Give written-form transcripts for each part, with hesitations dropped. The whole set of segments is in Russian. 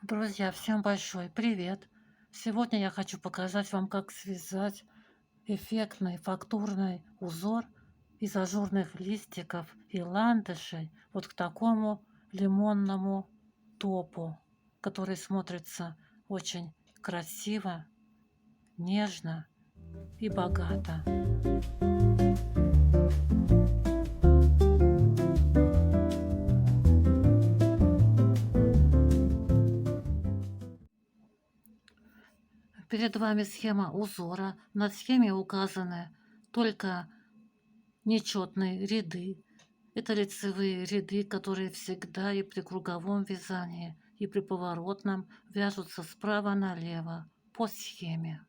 Друзья, всем большой привет! Сегодня я хочу показать вам, как связать эффектный фактурный узор из ажурных листиков и ландышей вот к такому лимонному топу, который смотрится очень красиво, нежно и богато. Перед вами схема узора. На схеме указаны только нечетные ряды. Это лицевые ряды, которые всегда и при круговом вязании, и при поворотном вяжутся справа налево по схеме,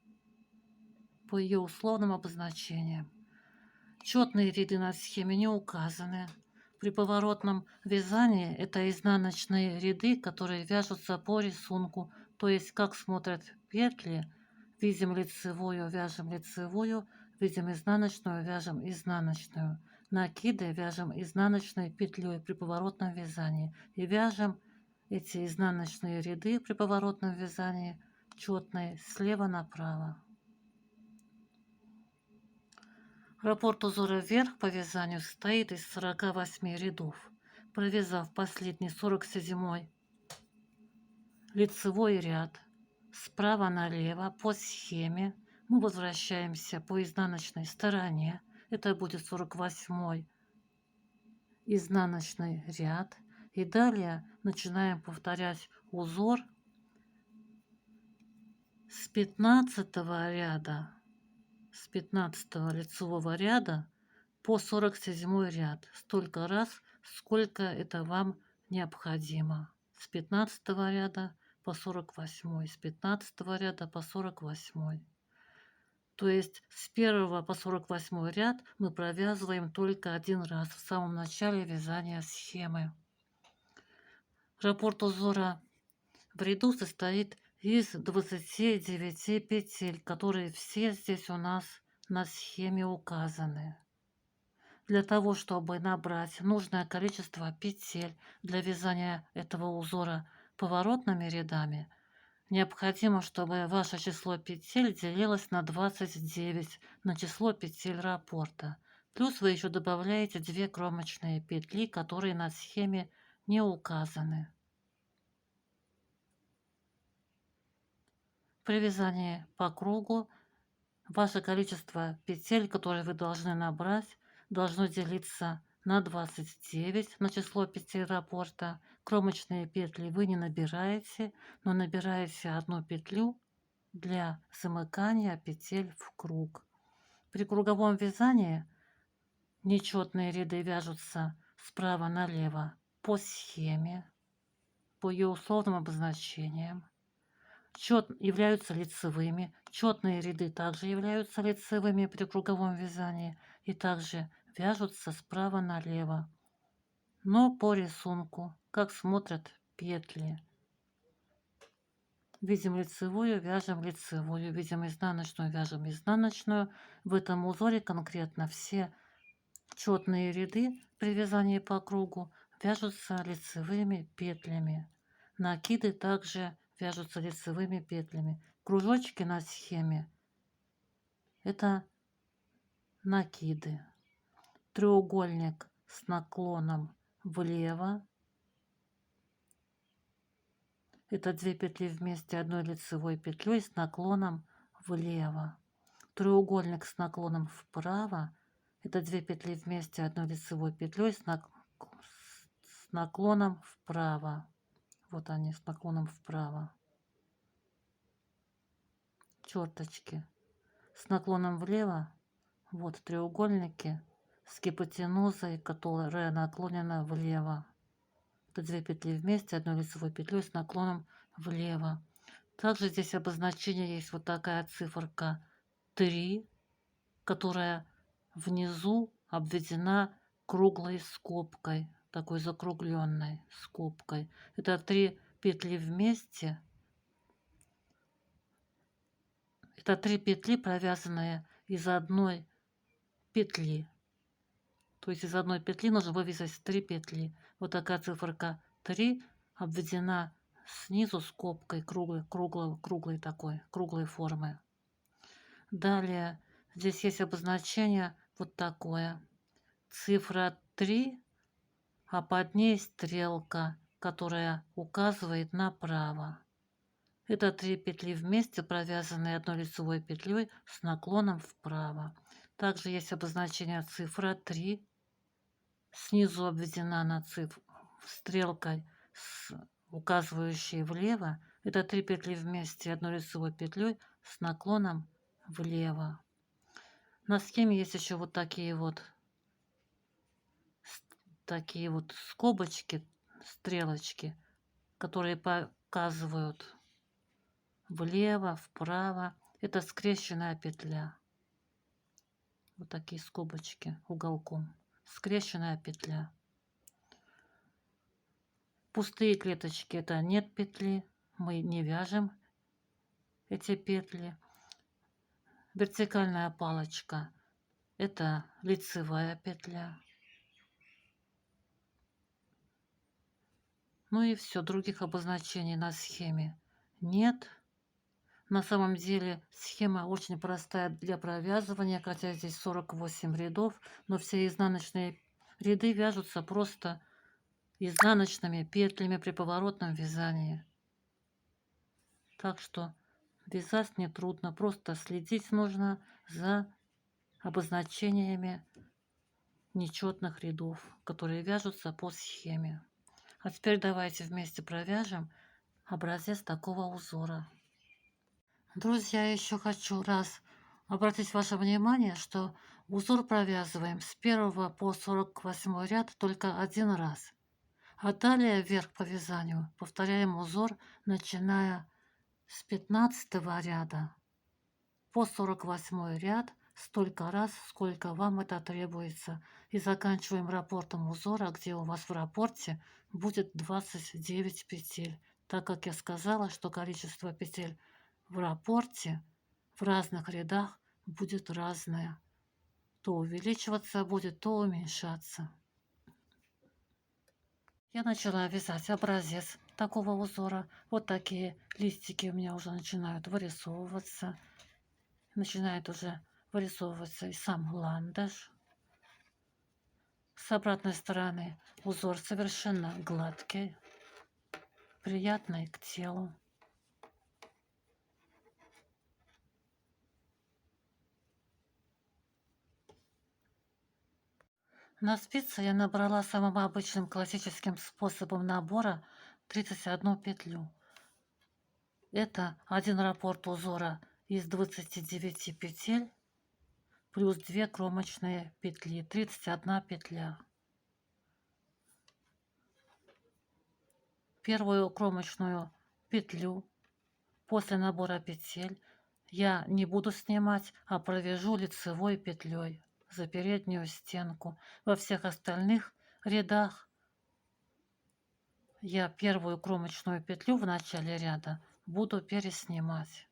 по ее условным обозначениям. Четные ряды на схеме не указаны. При поворотном вязании это изнаночные ряды, которые вяжутся по рисунку, то есть как смотрят петли, видим лицевую, вяжем лицевую, видим изнаночную, вяжем изнаночную. Накиды вяжем изнаночной петлей при поворотном вязании и вяжем эти изнаночные ряды при поворотном вязании четные слева направо. Раппорт узора вверх по вязанию состоит из 48 рядов. Провязав последний 47-й лицевой ряд справа налево по схеме, мы возвращаемся по изнаночной стороне. Это будет 48-й изнаночный ряд. И далее начинаем повторять узор с 15 ряда, с 15 лицевого ряда по 47 ряд, столько раз, сколько это вам необходимо. С 15 ряда по 48, с 15 ряда по 48. То есть с 1 по 48 ряд мы провязываем только один раз в самом начале вязания схемы. Раппорт узора в ряду состоит из 29 петель, которые все здесь у нас на схеме указаны. Для того, чтобы набрать нужное количество петель для вязания этого узора поворотными рядами, необходимо, чтобы ваше число петель делилось на 29 на число петель раппорта. Плюс вы еще добавляете 2 кромочные петли, которые на схеме не указаны. При вязании по кругу ваше количество петель, которые вы должны набрать, должно делиться на 29 на число петель раппорта. Кромочные петли вы не набираете, но набираете одну петлю для замыкания петель в круг. При круговом вязании нечетные ряды вяжутся справа налево по схеме, по ее условным обозначениям. Являются лицевыми. Четные ряды также являются лицевыми при круговом вязании и также вяжутся справа налево, но по рисунку, как смотрят петли. Видим лицевую, вяжем лицевую, видим изнаночную, вяжем изнаночную. В этом узоре конкретно все четные ряды при вязании по кругу вяжутся лицевыми петлями. Накиды также вяжутся лицевыми петлями. Кружочки на схеме – это накиды. Треугольник с наклоном влево – это 2 петли вместе одной лицевой петлей с наклоном влево. Треугольник с наклоном вправо – это 2 петли вместе одной лицевой петлей с наклоном вправо. Вот они с наклоном вправо. Черточки. С наклоном влево. Вот треугольники с гипотенузой, которая наклонена влево. Это 2 петли вместе одной лицевой петлей с наклоном влево. Также здесь обозначение есть вот такая циферка 3, которая внизу обведена круглой скобкой, такой закругленной скобкой. Это 3 петли вместе. Это 3 петли, провязанные из одной петли. То есть из одной петли нужно вывязать 3 петли. Вот такая циферка 3 обведена снизу скобкой круглой такой, круглой формы. Далее здесь есть обозначение вот такое. Цифра 3, а под ней стрелка, которая указывает направо. Это 3 петли вместе, провязанные одной лицевой петлей с наклоном вправо. Также есть обозначение цифра 3. Снизу обведена на цифру стрелкой, указывающей влево. Это 3 петли вместе одной лицевой петлей с наклоном влево. На схеме есть еще вот такие вот скобочки, стрелочки, которые показывают влево, вправо. Это скрещенная петля. Вот такие скобочки уголком. Скрещенная петля. Пустые клеточки — это нет петли. Мы не вяжем эти петли. Вертикальная палочка — это лицевая петля. Ну и все, других обозначений на схеме нет. На самом деле схема очень простая для провязывания, хотя здесь 48 рядов, но все изнаночные ряды вяжутся просто изнаночными петлями при поворотном вязании. Так что вязать нетрудно, просто следить нужно за обозначениями нечетных рядов, которые вяжутся по схеме. А теперь давайте вместе провяжем образец такого узора. Друзья, еще хочу раз обратить ваше внимание, что узор провязываем с 1 по 48 ряд только один раз. А далее вверх по вязанию повторяем узор, начиная с 15 ряда по 48 ряд столько раз, сколько вам это требуется. И заканчиваем раппортом узора, где у вас в раппорте будет 29 петель. Так как я сказала, что количество петель в раппорте в разных рядах будет разное. То увеличиваться будет, то уменьшаться. Я начала вязать образец такого узора. Вот такие листики у меня уже начинают вырисовываться. Начинает уже вырисовываться и сам ландыш. С обратной стороны узор совершенно гладкий, приятный к телу. На спице я набрала самым обычным классическим способом набора 31 петлю. Это один раппорт узора из 29 петель плюс 2 кромочные петли, 31 петля. Первую кромочную петлю после набора петель я не буду снимать, а провяжу лицевой петлей за переднюю стенку. Во всех остальных рядах я первую кромочную петлю в начале ряда буду переснимать.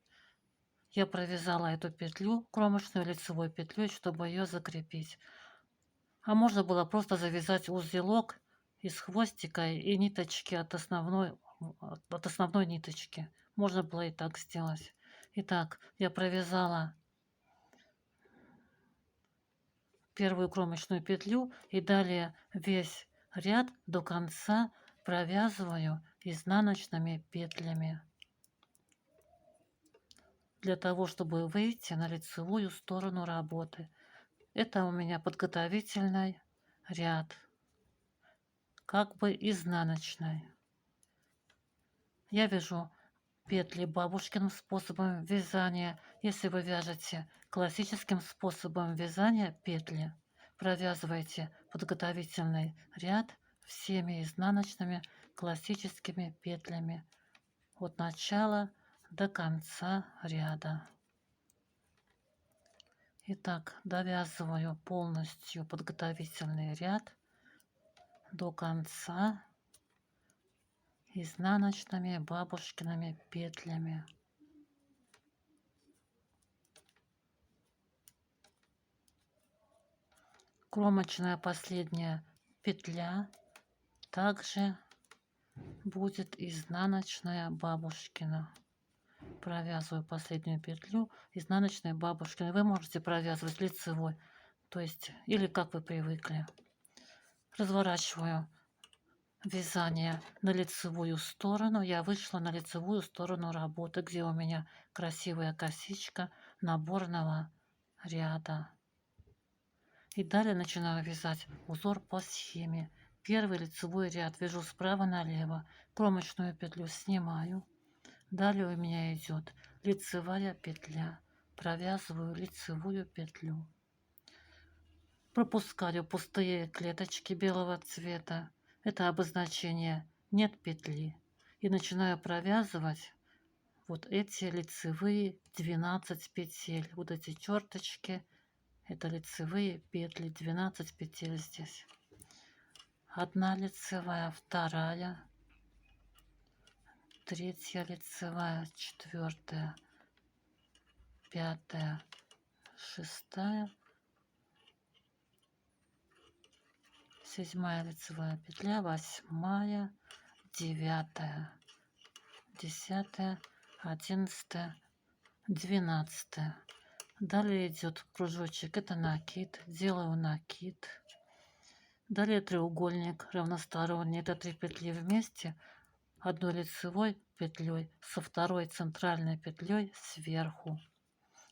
Я провязала эту петлю кромочную лицевой петлей, чтобы ее закрепить. А можно было просто завязать узелок из хвостика и ниточки от основной ниточки. Можно было и так сделать. Итак, я провязала первую кромочную петлю и далее весь ряд до конца провязываю изнаночными петлями для того, чтобы выйти на лицевую сторону работы. Это у меня подготовительный ряд, как бы изнаночный. Я вяжу петли бабушкиным способом вязания. Если вы вяжете классическим способом вязания петли, провязывайте подготовительный ряд всеми изнаночными классическими петлями от начала до конца ряда. Итак, довязываю полностью подготовительный ряд до конца изнаночными бабушкиными петлями. Кромочная последняя петля также будет изнаночная бабушкина. Провязываю последнюю петлю изнаночной бабушкиной. Вы можете провязывать лицевой, то есть или как вы привыкли. Разворачиваю вязание на лицевую сторону. Я вышла на лицевую сторону работы, где у меня красивая косичка наборного ряда. И далее начинаю вязать узор по схеме. Первый лицевой ряд вяжу справа налево, кромочную петлю снимаю. Далее у меня идет лицевая петля. Провязываю лицевую петлю. Пропускаю пустые клеточки белого цвета. Это обозначение «нет петли». И начинаю провязывать вот эти лицевые 12 петель. Вот эти черточки — это лицевые петли, 12 петель здесь. Одна лицевая, вторая, третья лицевая, четвертая, пятая, шестая, седьмая лицевая петля, восьмая, девятая, десятая, одиннадцатая, двенадцатая. Далее идет кружочек, это накид, делаю накид. Далее треугольник равносторонний, это 3 петли вместе, одной лицевой петлей со второй центральной петлей сверху.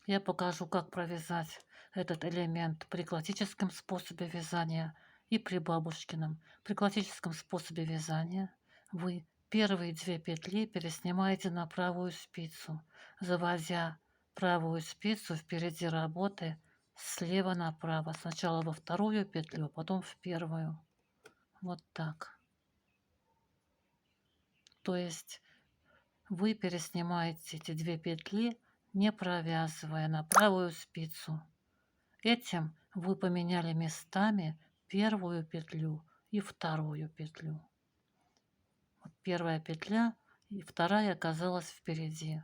Я покажу, как провязать этот элемент при классическом способе вязания и при бабушкином. При классическом способе вязания вы первые 2 петли переснимаете на правую спицу, заводя правую спицу впереди работы слева направо. Сначала во вторую петлю, потом в первую. Вот так. То есть вы переснимаете эти 2 петли, не провязывая на правую спицу. Этим вы поменяли местами первую петлю и вторую петлю. Вот первая петля и вторая оказалась впереди.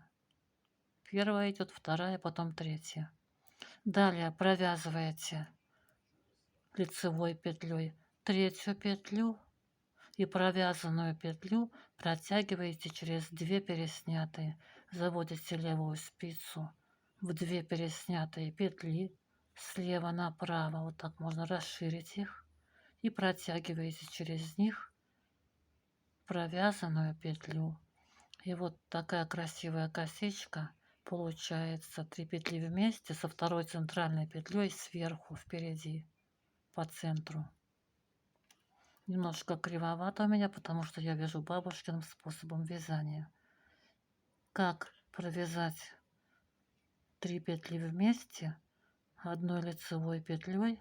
Первая идет, вторая, потом третья. Далее провязываете лицевой петлей третью петлю и провязанную петлю протягиваете через 2 переснятые. Заводите левую спицу в 2 переснятые петли слева направо, вот так можно расширить их, и протягиваете через них провязанную петлю. И вот такая красивая косичка получается. 3 петли вместе со второй центральной петлей сверху впереди по центру. Немножко кривовато у меня, потому что я вяжу бабушкиным способом вязания. Как провязать 3 петли вместе одной лицевой петлей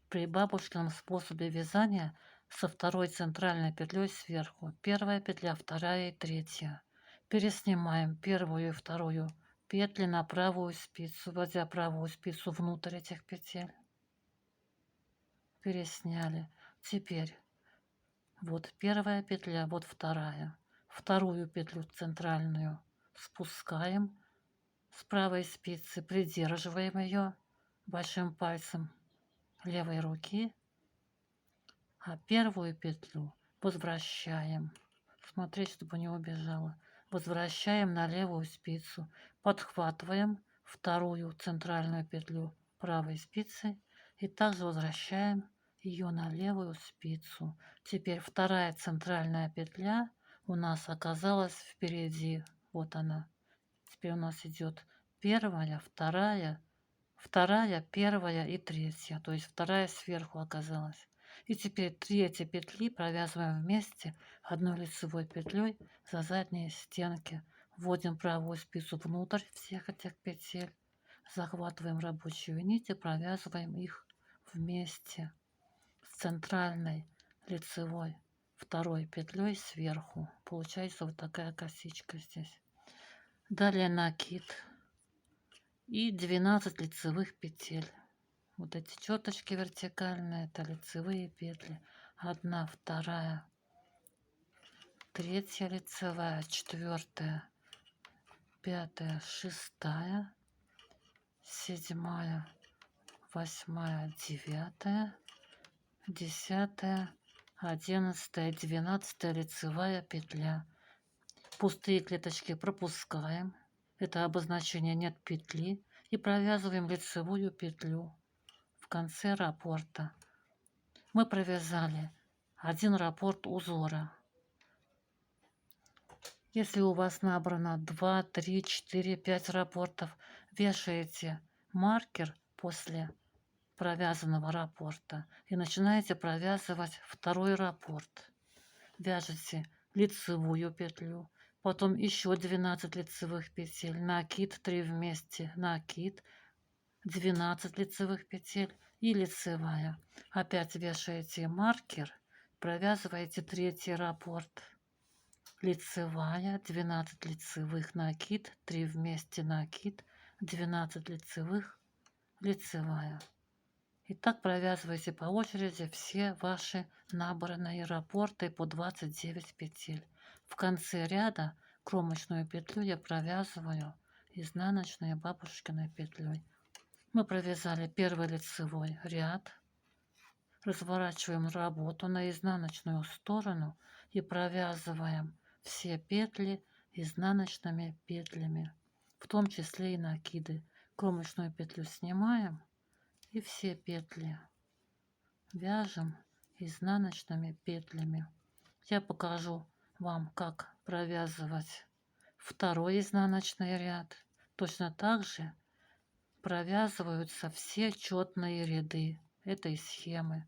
при бабушкином способе вязания со второй центральной петлей сверху. Первая петля, вторая и третья. Переснимаем первую и вторую петли на правую спицу, вводя правую спицу внутрь этих петель. Пересняли. Теперь вот первая петля, вот вторая. Вторую петлю центральную спускаем с правой спицы, придерживаем ее большим пальцем левой руки, а первую петлю возвращаем. Смотреть, чтобы не убежала. Возвращаем на левую спицу, подхватываем вторую центральную петлю правой спицы и также возвращаем ее на левую спицу. Теперь вторая центральная петля у нас оказалась впереди. Вот она. Теперь у нас идет первая, вторая, первая и третья. То есть вторая сверху оказалась. И теперь 3 эти петли провязываем вместе одной лицевой петлей за задние стенки. Вводим правую спицу внутрь всех этих петель. Захватываем рабочую нить и провязываем их вместе с центральной лицевой второй петлей сверху. Получается вот такая косичка здесь. Далее накид и 12 лицевых петель. Вот эти черточки вертикальные, это лицевые петли. Одна, вторая, третья лицевая, четвертая, пятая, шестая, седьмая, восьмая, девятая, десятая, 11, 12 лицевая петля. Пустые клеточки пропускаем. Это обозначение нет петли. И провязываем лицевую петлю в конце раппорта. Мы провязали один раппорт узора. Если у вас набрано 2, 3, 4, 5 раппортов, вешаете маркер после провязанного раппорта и начинаете провязывать второй раппорт. Вяжете лицевую петлю, потом еще 12 лицевых петель, накид 3 вместе, накид, 12 лицевых петель и лицевая. Опять вешаете маркер, провязываете третий раппорт. Лицевая, 12 лицевых, накид, 3 вместе, накид, 12 лицевых, лицевая. И так провязывайте по очереди все ваши набранные раппорты по 29 петель. В конце ряда кромочную петлю я провязываю изнаночной бабушкиной петлей. Мы провязали первый лицевой ряд, разворачиваем работу на изнаночную сторону и провязываем все петли изнаночными петлями, в том числе и накиды. Кромочную петлю снимаем и все петли вяжем изнаночными петлями. Я покажу вам, как провязывать второй изнаночный ряд. Точно так же провязываются все четные ряды этой схемы.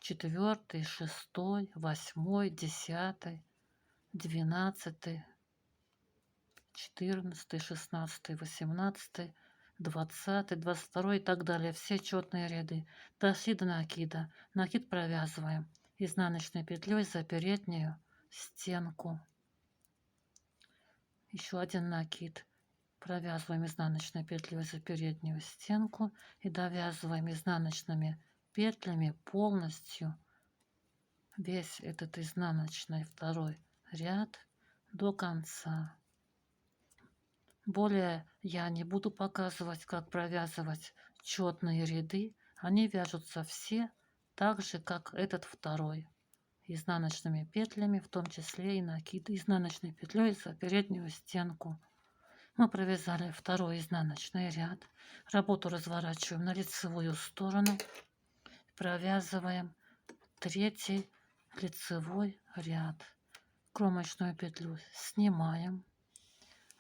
4, 6, 8, 10, 12, 14, 16, 18, 20, 22 и так далее. Все четные ряды. Дошли до накида. Накид провязываем изнаночной петлей за переднюю стенку. Еще один накид. Провязываем изнаночной петлей за переднюю стенку и довязываем изнаночными петлями полностью весь этот изнаночный второй ряд до конца. Более я не буду показывать, как провязывать четные ряды. Они вяжутся все так же, как этот второй. Изнаночными петлями, в том числе и накид изнаночной петлей за переднюю стенку. Мы провязали второй изнаночный ряд. Работу разворачиваем на лицевую сторону. Провязываем третий лицевой ряд. Кромочную петлю снимаем.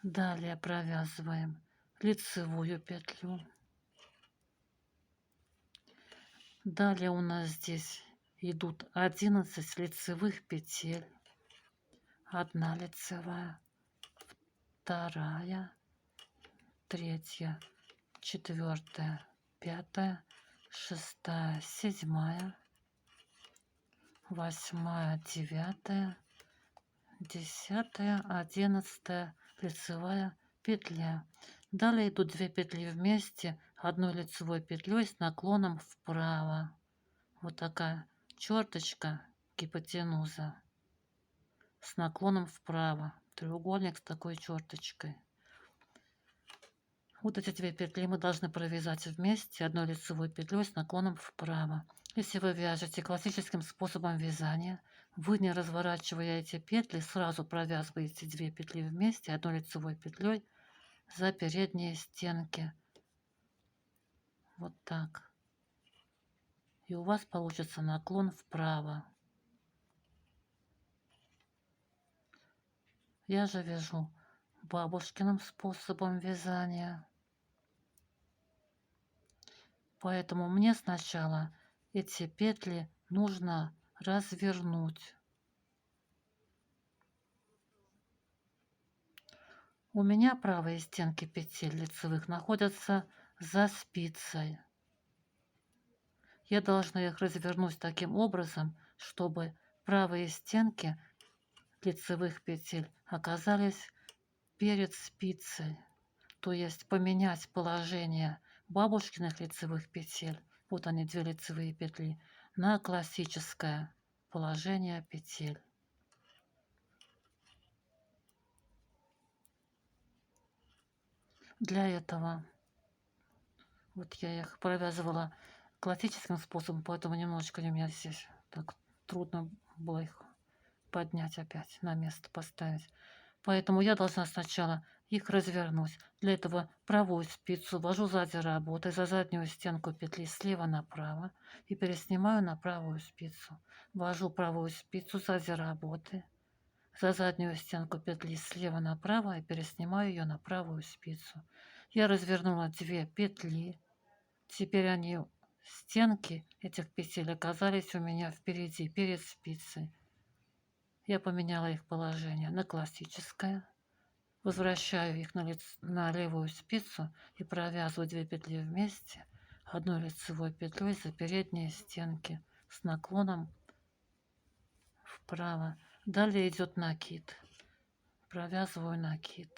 Далее провязываем лицевую петлю. Далее у нас здесь идут 11 лицевых петель. 1 лицевая, 2, 3, 4, 5, 6, 7, 8, 9, 10, 11 лицевая петля. Далее идут 2 петли вместе одной лицевой петлей с наклоном вправо. Вот такая черточка гипотенуза с наклоном вправо. Треугольник с такой черточкой. Вот эти 2 петли мы должны провязать вместе одной лицевой петлей с наклоном вправо. Если вы вяжете классическим способом вязания, вы, не разворачивая эти петли, сразу провязываете 2 петли вместе одной лицевой петлей за передние стенки. Вот так. И у вас получится наклон вправо. Я же вяжу бабушкиным способом вязания. Поэтому мне сначала эти петли нужно развернуть. У меня правые стенки петель лицевых находятся за спицей. Я должна их развернуть таким образом, чтобы правые стенки лицевых петель оказались перед спицей. То есть поменять положение бабушкиных лицевых петель, вот они 2 лицевые петли, на классическое положение петель. Для этого вот я их провязывала классическим способом, поэтому немножечко у меня здесь так трудно было их поднять опять на место, поставить. Поэтому я должна сначала их развернуть. Для этого правую спицу ввожу сзади работы за заднюю стенку петли слева направо и переснимаю на правую спицу. Ввожу правую спицу сзади работы за заднюю стенку петли слева направо и переснимаю ее на правую спицу. Я развернула 2 петли. Теперь стенки этих петель оказались у меня впереди, перед спицей. Я поменяла их положение на классическое. Возвращаю их на левую спицу и провязываю 2 петли вместе одной лицевой петлей за передние стенки с наклоном вправо. Далее идет накид. Провязываю накид.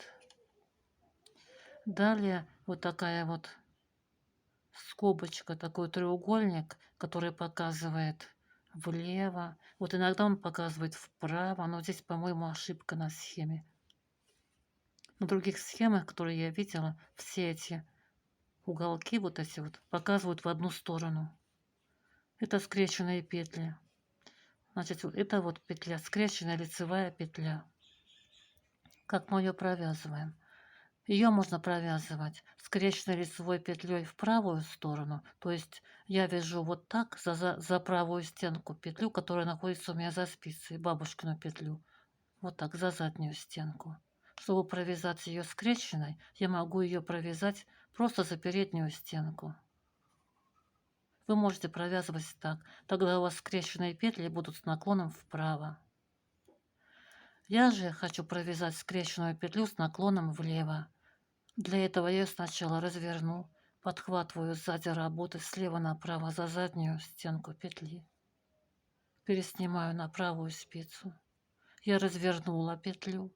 Далее вот такая вот скобочка, такой треугольник, который показывает влево. Вот иногда он показывает вправо, но здесь, по-моему, ошибка на схеме. На других схемах, которые я видела, все эти уголки вот эти вот показывают в одну сторону. Это скрещенные петли. Значит, это вот петля, скрещенная лицевая петля. Как мы ее провязываем? Ее можно провязывать скрещенной лицевой петлей в правую сторону. То есть я вяжу вот так за правую стенку петлю, которая находится у меня за спицей, бабушкину петлю. Вот так, за заднюю стенку. Чтобы провязать ее скрещенной, я могу ее провязать просто за переднюю стенку. Вы можете провязывать так, тогда у вас скрещенные петли будут с наклоном вправо. Я же хочу провязать скрещенную петлю с наклоном влево. Для этого я сначала разверну, подхватываю сзади работы слева направо за заднюю стенку петли. Переснимаю на правую спицу. Я развернула петлю.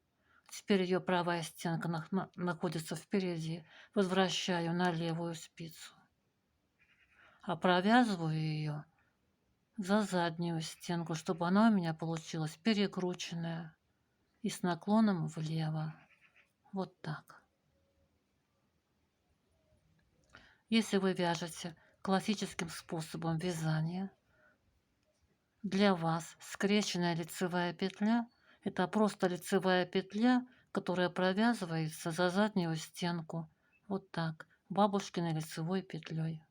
Теперь ее правая стенка находится впереди. Возвращаю на левую спицу. А провязываю ее за заднюю стенку, чтобы она у меня получилась перекрученная и с наклоном влево. Вот так. Если вы вяжете классическим способом вязания, для вас скрещенная лицевая петля – это просто лицевая петля, которая провязывается за заднюю стенку. Вот так, бабушкиной лицевой петлей.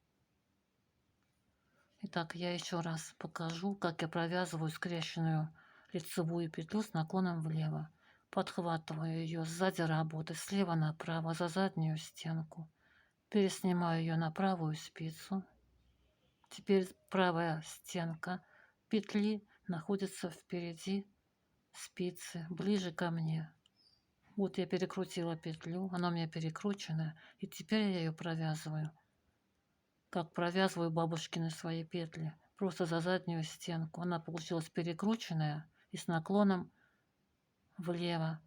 Итак, я еще раз покажу, как я провязываю скрещенную лицевую петлю с наклоном влево. Подхватываю ее сзади работы слева направо за заднюю стенку. Переснимаю ее на правую спицу. Теперь правая стенка петли находится впереди спицы, ближе ко мне. Вот я перекрутила петлю, она у меня перекрученная, и теперь я ее провязываю, как провязываю бабушкины свои петли, просто за заднюю стенку. Она получилась перекрученная и с наклоном влево,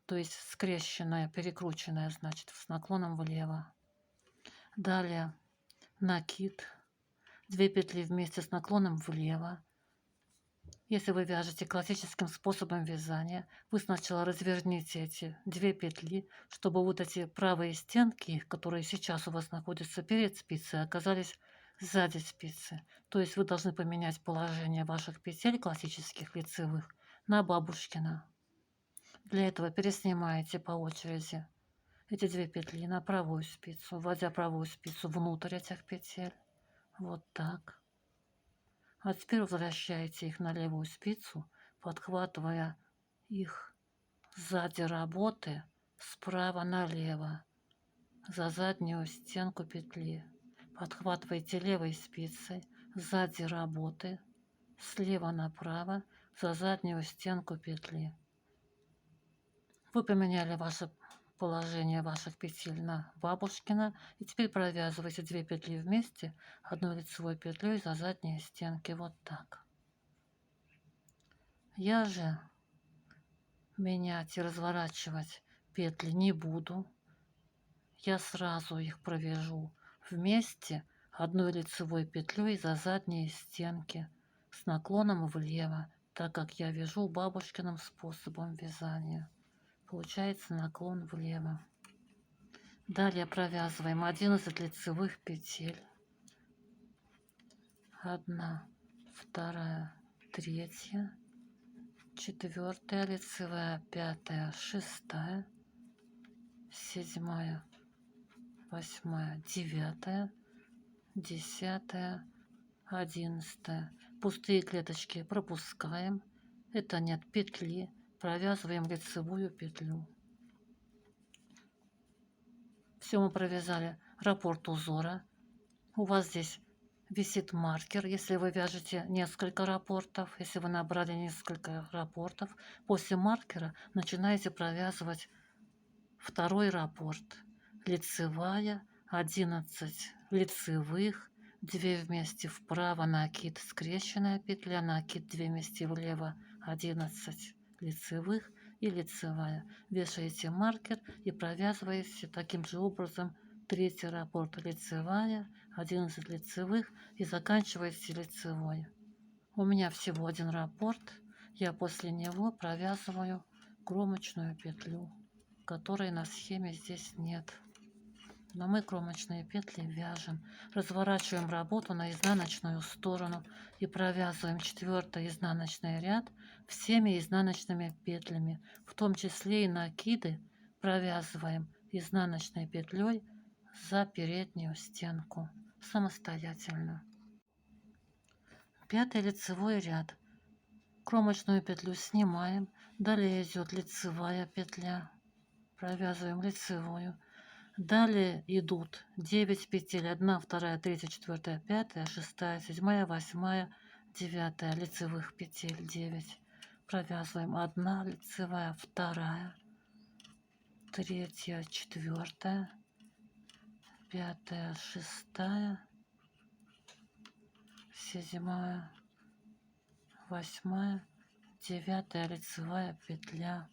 то есть скрещенная, перекрученная, значит, с наклоном влево. Далее накид. 2 петли вместе с наклоном влево. Если вы вяжете классическим способом вязания, вы сначала разверните эти 2 петли, чтобы вот эти правые стенки, которые сейчас у вас находятся перед спицей, оказались сзади спицы. То есть вы должны поменять положение ваших петель классических лицевых на бабушкино. Для этого переснимаете по очереди эти 2 петли на правую спицу, вводя правую спицу внутрь этих петель. Вот так. А теперь возвращаете их на левую спицу, подхватывая их сзади работы справа налево, за заднюю стенку петли. Подхватываете левой спицей сзади работы, слева направо, за заднюю стенку петли. Вы поменяли ваше положение ваших петель на бабушкино. И теперь провязывайте 2 петли вместе одной лицевой петлей за задние стенки. Вот так. Я же менять и разворачивать петли не буду. Я сразу их провяжу вместе одной лицевой петлей за задние стенки с наклоном влево, так как я вяжу бабушкиным способом вязания. Получается наклон влево. Далее провязываем 11 лицевых петель. 1, 2, 3, 4 лицевая, 5, 6, 7, 8, 9, 10, 11. Пустые клеточки пропускаем. Это нет петли. Провязываем лицевую петлю. Все, мы провязали раппорт узора. У вас здесь висит маркер, если вы вяжете несколько раппортов. Если вы набрали несколько раппортов, после маркера начинаете провязывать второй раппорт. Лицевая, 11 лицевых, 2 вместе вправо, накид, скрещенная петля, накид, 2 вместе влево, 11 лицевых и лицевая. Вешаете маркер и провязываете таким же образом третий раппорт, лицевая, 11 лицевых и заканчиваете лицевой. У меня всего один раппорт, я после него провязываю кромочную петлю, которой на схеме здесь нет. Но мы кромочные петли вяжем. Разворачиваем работу на изнаночную сторону и провязываем 4 изнаночный ряд всеми изнаночными петлями, в том числе и накиды провязываем изнаночной петлей за переднюю стенку самостоятельно. 5 лицевой ряд. Кромочную петлю снимаем, далее идет лицевая петля, провязываем лицевую. Далее идут 9 петель, 1, 2, 3, 4, 5, 6, 7, 8, 9 лицевых петель, 9. Провязываем 1 лицевая, 2, 3, 4, 5, 6, 7, 8, 9 лицевая петля.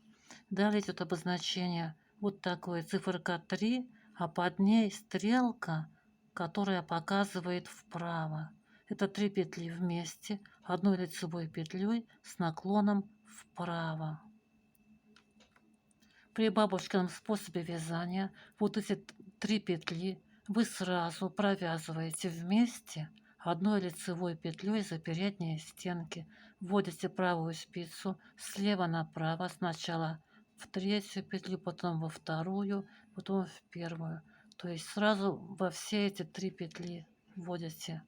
Далее идет обозначение вот такое, циферка 3, а под ней стрелка, которая показывает вправо. Это 3 петли вместе, одной лицевой петлей с наклоном вправо. При бабушкином способе вязания вот эти 3 петли вы сразу провязываете вместе одной лицевой петлей за передние стенки. Вводите правую спицу слева направо, сначала в 3-ю петлю, потом во 2-ю, потом в 1-ю. То есть сразу во все эти 3 петли вводите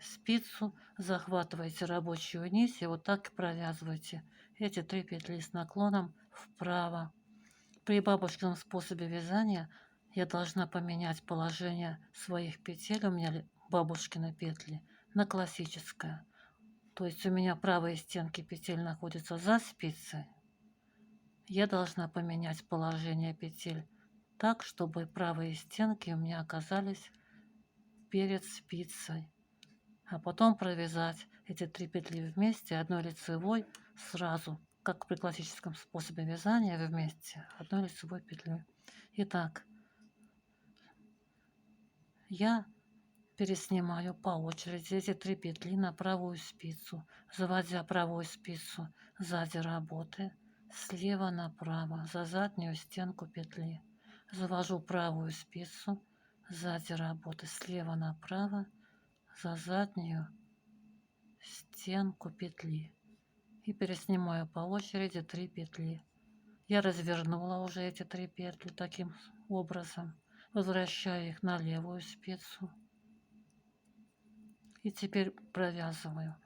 спицу, захватываете рабочую нить и вот так провязываете эти 3 петли с наклоном вправо. При бабушкином способе вязания я должна поменять положение своих петель, у меня бабушкины петли, на классическое. То есть у меня правые стенки петель находятся за спицей. Я должна поменять положение петель так, чтобы правые стенки у меня оказались перед спицей. А потом провязать эти 3 петли вместе одной лицевой сразу, как при классическом способе вязания, вместе одной лицевой петлей. Итак, я переснимаю по очереди эти 3 петли на правую спицу, заводя правую спицу сзади работы, слева направо, за заднюю стенку петли. Завожу правую спицу сзади работы, слева направо, за заднюю стенку петли. И переснимаю по очереди 3 петли. Я развернула уже эти 3 петли таким образом. Возвращаю их на левую спицу. И теперь провязываю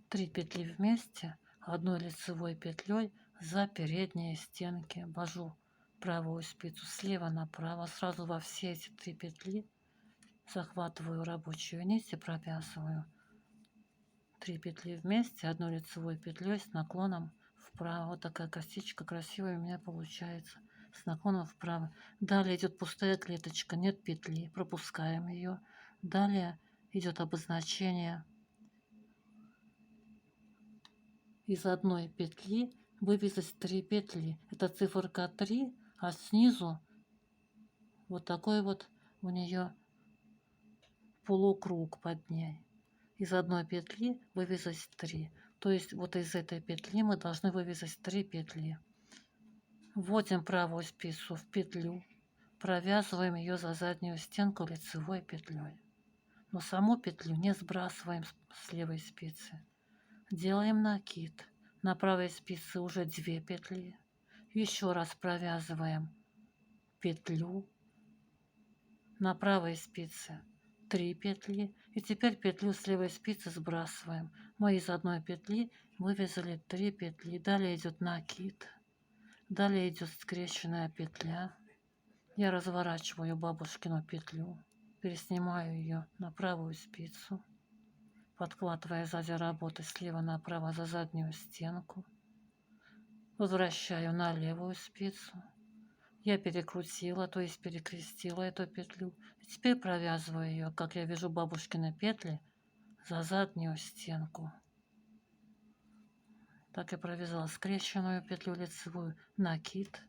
3 петли вместе одной лицевой петлей за передние стенки. Ввожу правую спицу слева направо, сразу во все эти 3 петли захватываю рабочую нить и провязываю 3 петли вместе одной лицевой петлей с наклоном вправо. Вот такая косичка красивая у меня получается с наклоном вправо. Далее идет пустая клеточка, нет петли, пропускаем ее. Далее идет обозначение из одной петли вывязать 3 петли. Это циферка 3, а снизу вот такой вот у нее полукруг под ней. Из одной петли вывязать 3. То есть вот из этой петли мы должны вывязать 3 петли. Вводим правую спицу в петлю, провязываем ее за заднюю стенку лицевой петлей. Но саму петлю не сбрасываем с левой спицы. Делаем накид. на правой спице уже 2 петли. Еще раз провязываем петлю на правой спице 3 петли. И теперь петлю с левой спицы сбрасываем. Мы из одной петли вывязали 3 петли. Далее идет накид. Далее идет скрещенная петля. Я разворачиваю бабушкину петлю, переснимаю ее на правую спицу, подхватывая сзади работы слева направо за заднюю стенку. Возвращаю на левую спицу. Я перекрутила, то есть перекрестила эту петлю. И теперь провязываю ее, как я вяжу бабушкины петли, за заднюю стенку. Так я провязала скрещенную петлю лицевую, накид.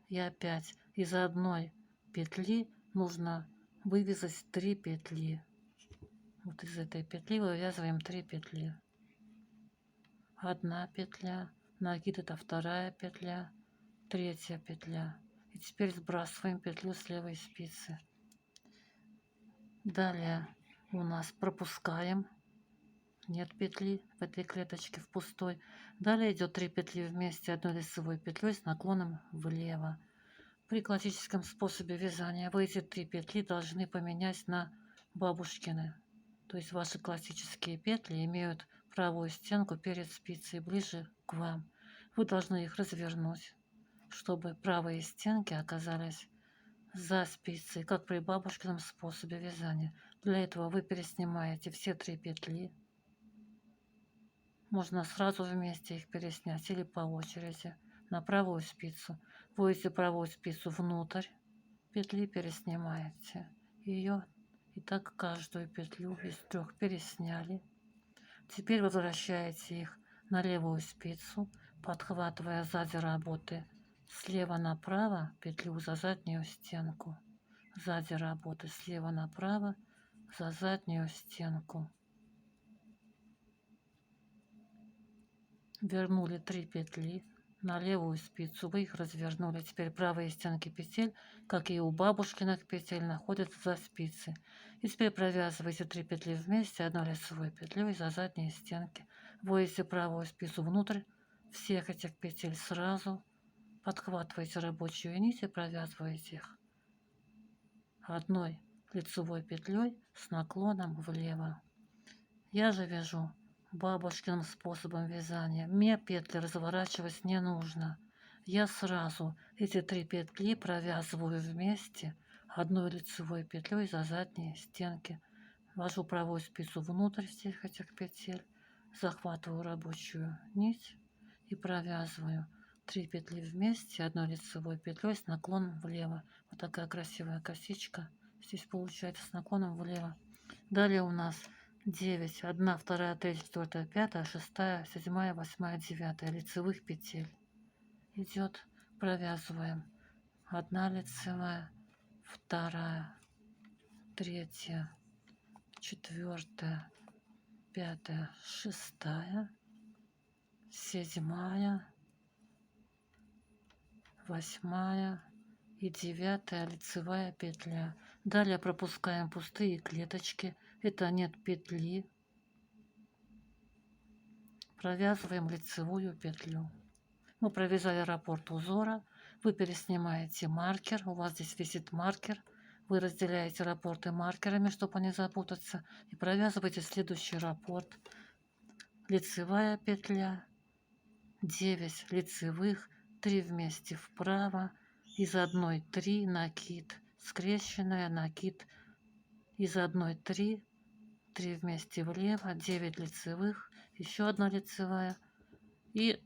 И опять из одной петли нужно вывязать 3 петли. Вот из этой петли вывязываем 3 петли. Одна петля, накид это вторая петля, третья петля. И теперь сбрасываем петлю с левой спицы. Далее у нас пропускаем. Нет петли в этой клеточке, в пустой. Далее идет 3 петли вместе одной лицевой петлей с наклоном влево. При классическом способе вязания вы эти 3 петли должны поменять на бабушкины. То есть ваши классические петли имеют правую стенку перед спицей ближе к вам. Вы должны их развернуть, чтобы правые стенки оказались за спицей, как при бабушкином способе вязания. Для этого вы переснимаете все 3 петли. Можно сразу вместе их переснять или по очереди. На правую спицу. Вводите правую спицу внутрь петли, переснимаете ее. И так каждую петлю из 3 пересняли. Теперь возвращаете их на левую спицу, подхватывая сзади работы слева направо петлю за заднюю стенку. Сзади работы слева направо за заднюю стенку. Вернули 3 петли на левую спицу, вы их развернули. Теперь правые стенки петель, как и у бабушкиных петель, находятся за спицей. И теперь провязываете 3 петли вместе одной лицевой петлей за задние стенки. Вводите правую спицу внутрь всех этих петель сразу, подхватываете рабочую нить и провязываете их одной лицевой петлей с наклоном влево. Я же вяжу бабушкиным способом вязания. Мне петли разворачивать не нужно. Я сразу эти 3 петли провязываю вместе одной лицевой петлей за задние стенки. Ввожу правую спицу внутрь всех этих петель, захватываю рабочую нить и провязываю 3 петли вместе одной лицевой петлей с наклоном влево. Вот такая красивая косичка здесь получается с наклоном влево. Далее у нас 9, 1, 2, 3, 4, 5, 6, 7, 8, 9 лицевых петель. Идет, провязываем 1 лицевая, 2, 3, 4, 5, 6, 7, 8 и 9 лицевая петля. Далее пропускаем пустые клеточки. Это нет петли. Провязываем лицевую петлю. Мы провязали раппорт узора. Вы переснимаете маркер. У вас здесь висит маркер. Вы разделяете раппорты маркерами, чтобы не запутаться. И провязываете следующий раппорт. Лицевая петля. 9 лицевых. 3 вместе вправо. Из одной 3 накид. Скрещенная, накид. Из одной 3. 3 вместе влево, 9 лицевых, еще 1 лицевая. И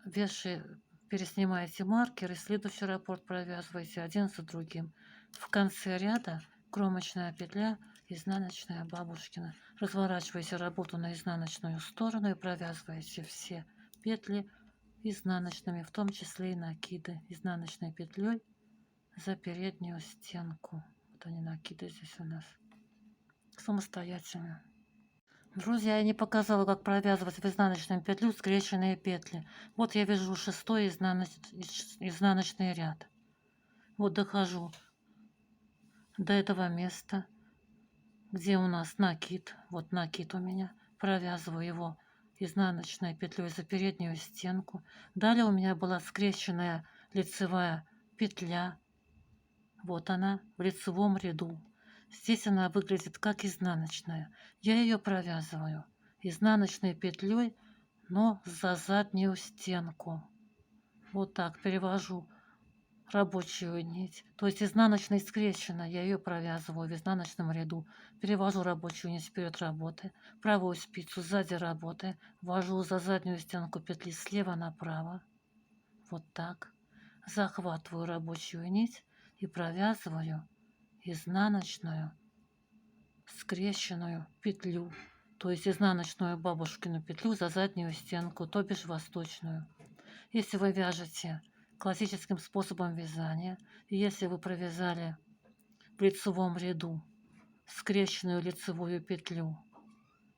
переснимаете маркер и следующий раппорт провязываете один за другим. В конце ряда кромочная петля, изнаночная бабушкина. Разворачиваете работу на изнаночную сторону и провязываете все петли изнаночными, в том числе и накиды, изнаночной петлей за переднюю стенку. Вот они, накиды здесь у нас самостоятельно. Друзья, я не показала, как провязывать в изнаночную петлю скрещенные петли. Вот я вяжу 6-й изнаночный ряд. Вот дохожу до этого места, где у нас накид. Вот накид у меня. провязываю его изнаночной петлей за переднюю стенку. Далее у меня была скрещенная лицевая петля. Вот она в лицевом ряду. Здесь она выглядит как изнаночная. Я ее провязываю изнаночной петлей, но за заднюю стенку. Вот так перевожу рабочую нить, то есть изнаночной скрещенной, я ее провязываю в изнаночном ряду, перевожу рабочую нить вперед работы, правую спицу сзади работы, ввожу за заднюю стенку петли слева направо, вот так, захватываю рабочую нить и провязываю изнаночную скрещенную петлю, то есть изнаночную бабушкину петлю за заднюю стенку, то бишь восточную. Если вы вяжете классическим способом вязания, и если вы провязали в лицевом ряду скрещенную лицевую петлю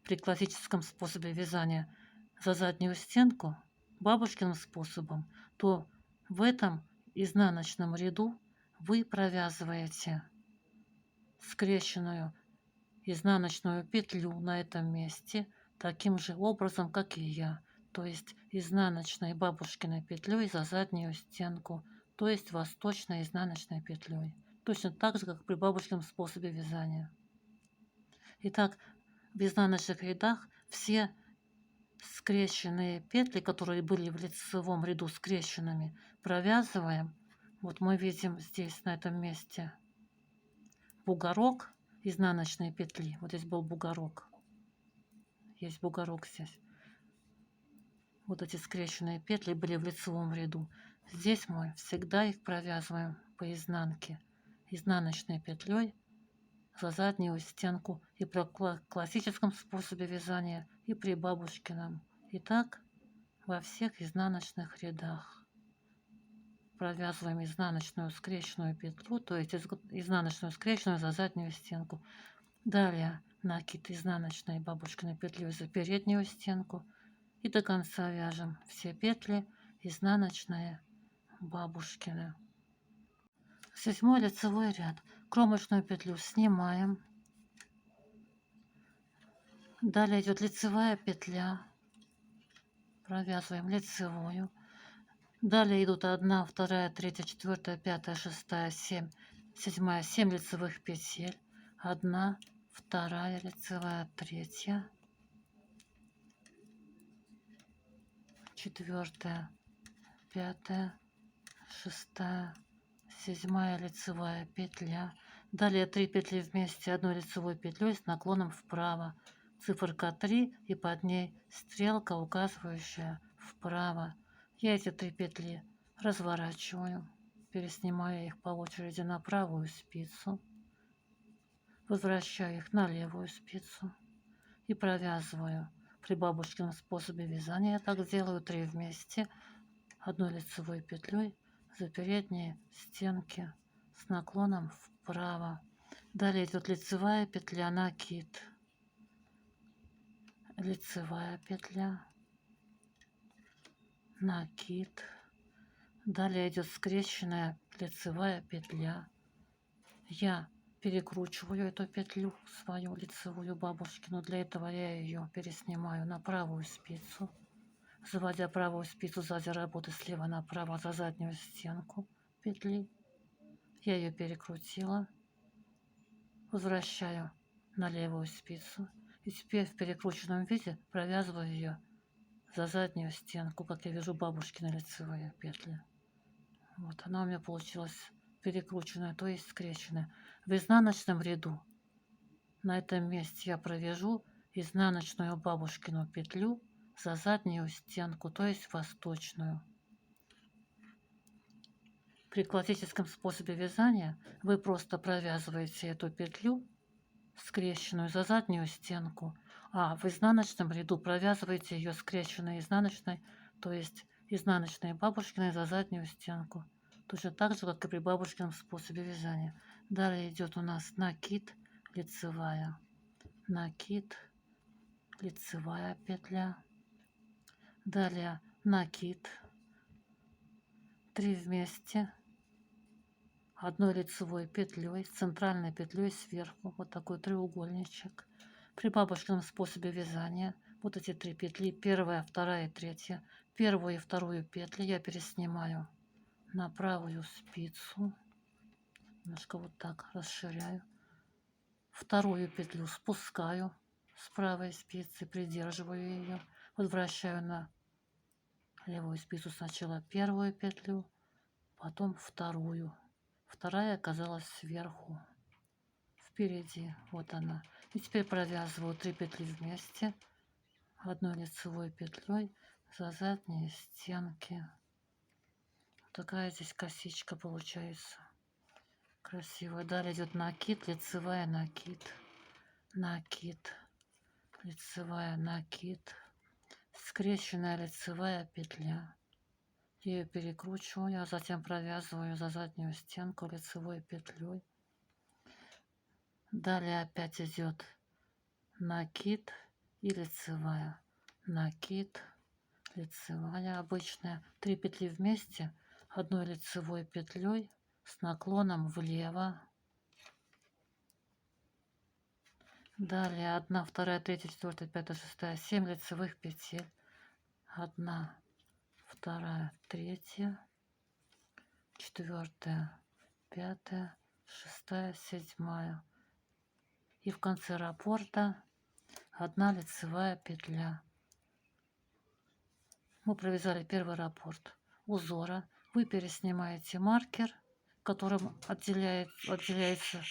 при классическом способе вязания за заднюю стенку бабушкиным способом, то в этом изнаночном ряду вы провязываете скрещенную изнаночную петлю на этом месте таким же образом, как и я, то есть изнаночной бабушкиной петлей за заднюю стенку, то есть восточной изнаночной петлей, точно так же, как при бабушкином способе вязания. Итак, в изнаночных рядах все скрещенные петли, которые были в лицевом ряду скрещенными, провязываем. Вот мы видим здесь, на этом месте, бугорок изнаночной петли. Вот здесь был бугорок. Есть бугорок здесь. Вот эти скрещенные петли были в лицевом ряду. Здесь мы всегда их провязываем по изнанке изнаночной петлей за заднюю стенку и при классическом способе вязания, и при бабушкином. И так во всех изнаночных рядах провязываем изнаночную скрещенную петлю, то есть изнаночную скрещенную за заднюю стенку. Далее накид изнаночной бабушкиной петлей за переднюю стенку и до конца вяжем все петли изнаночные бабушкины. 7 лицевой ряд. Кромочную петлю снимаем. Далее идет лицевая петля. Провязываем лицевую. Далее идут 1, 2, 3, 4, 5, 6, 7, 7, 7 лицевых петель. 1, 2 лицевая, 3, 4, 5, 6, 7 лицевая петля. Далее 3 петли вместе одной лицевой петлей с наклоном вправо. Циферка 3 и под ней стрелка, указывающая вправо. Я эти 3 петли разворачиваю, переснимаю их по очереди на правую спицу, возвращаю их на левую спицу и провязываю. При бабушкином способе вязания я так делаю 3 вместе одной лицевой петлей за передние стенки с наклоном вправо. Далее идет лицевая петля, накид, лицевая петля, накид. Далее идет скрещенная лицевая петля. Я перекручиваю эту петлю, свою лицевую бабушкину. Для этого я ее переснимаю на правую спицу, заводя правую спицу сзади работы слева направо за заднюю стенку петли. Я ее перекрутила, возвращаю на левую спицу и теперь в перекрученном виде провязываю ее за заднюю стенку, как я вяжу бабушкины лицевые петли. Вот она у меня получилась перекрученная, то есть скрещенная. В изнаночном ряду на этом месте я провяжу изнаночную бабушкину петлю за заднюю стенку, то есть восточную. При классическом способе вязания вы просто провязываете эту петлю скрещенную за заднюю стенку, а в изнаночном ряду провязываете ее скрещенной изнаночной, то есть изнаночной бабушкиной за заднюю стенку. Точно так же, как и при бабушкином способе вязания. Далее идет у нас накид, лицевая, накид, лицевая петля. Далее накид, 3 вместе, одной лицевой петлей, центральной петлей сверху, вот такой треугольничек. При бабушкином способе вязания вот эти 3 петли, первая, вторая и третья, первую и вторую петли я переснимаю на правую спицу, немножко вот так расширяю, вторую петлю спускаю с правой спицы, придерживаю ее, возвращаю на левую спицу сначала первую петлю, потом вторую. Вторая оказалась сверху, впереди, вот она. И теперь провязываю 3 петли вместе одной лицевой петлей за задние стенки. Вот такая здесь косичка получается красивая. Далее идет накид, лицевая, накид, накид, лицевая, накид, скрещенная лицевая петля. Ее перекручиваю, а затем провязываю за заднюю стенку лицевой петлей. Далее опять идет накид и лицевая, накид, лицевая обычная, 3 петли вместе одной лицевой петлей с наклоном влево. Далее 1, 2, 3, 4, 5, 6, 7 лицевых петель, 1, 2, 3, 4, 5, 6, 7. И в конце раппорта 1 лицевая петля. Мы провязали первый раппорт узора. Вы переснимаете маркер, которым отделяется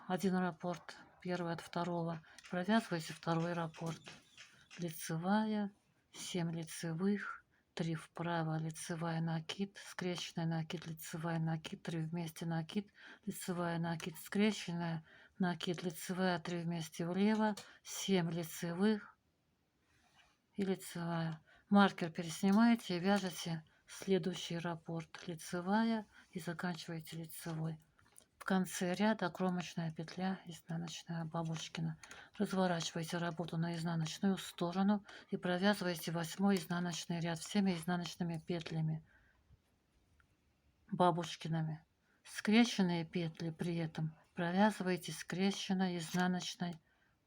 один раппорт, первый от второго. Провязываете второй раппорт. Лицевая, 7 лицевых, 3 вправо, лицевая, накид, скрещенная, накид, лицевая, накид, 3 вместе, накид, лицевая, накид, скрещенная, накид, лицевая, 3 вместе влево, 7 лицевых и лицевая. Маркер переснимаете и вяжете следующий раппорт, лицевая, и заканчиваете лицевой. В конце ряда кромочная петля, изнаночная бабушкина. Разворачиваете работу на изнаночную сторону и провязываете 8 изнаночный ряд всеми изнаночными петлями бабушкиными. Скрещенные петли при этом провязываете скрещенной изнаночной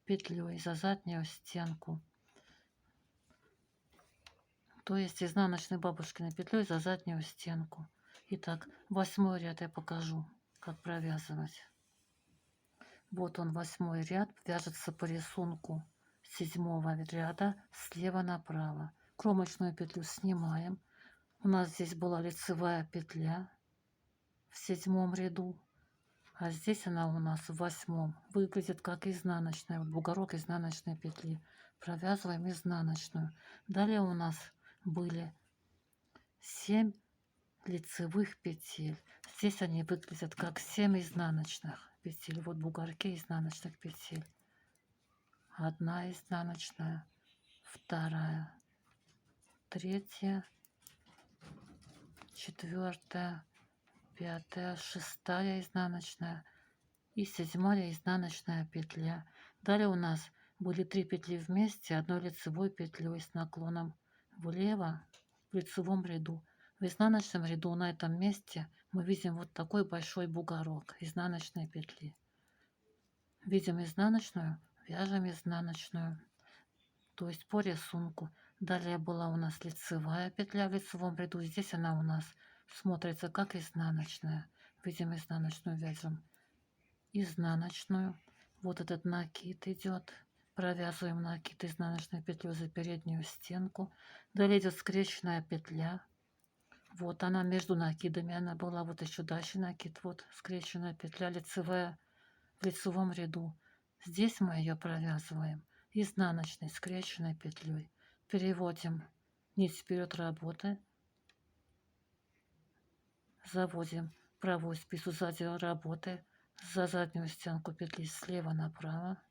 петлей за заднюю стенку. То есть изнаночной бабушкиной петлей за заднюю стенку. Итак, 8 ряд я покажу, как провязывать. Вот он, 8 ряд, вяжется по рисунку 7 ряда слева направо. Кромочную петлю снимаем. У нас здесь была лицевая петля в 7 ряду, а здесь она у нас в 8. Выглядит как изнаночная, бугорок изнаночной петли. Провязываем изнаночную. Далее у нас были 7 лицевых петель. Здесь они выглядят как 7 изнаночных петель. Вот бугорки изнаночных петель. 1 изнаночная, 2, 3, 4, 5, 6 изнаночная и 7 изнаночная петля. Далее у нас были 3 петли вместе одной лицевой петлей с наклоном влево в лицевом ряду. В изнаночном ряду на этом месте мы видим вот такой большой бугорок изнаночной петли. Видим изнаночную, вяжем изнаночную, то есть по рисунку. Далее была у нас лицевая петля в лицевом ряду. Здесь она у нас смотрится как изнаночная. Видим изнаночную, вяжем изнаночную. Вот этот накид идет. Провязываем накид изнаночной петлей за переднюю стенку. Далее идет скрещенная петля. Вот она между накидами, она была, вот еще дальше накид, вот скрещенная петля лицевая в лицевом ряду. Здесь мы ее провязываем изнаночной скрещенной петлей. Переводим нить вперед работы, заводим правую спицу сзади работы за заднюю стенку петли слева направо.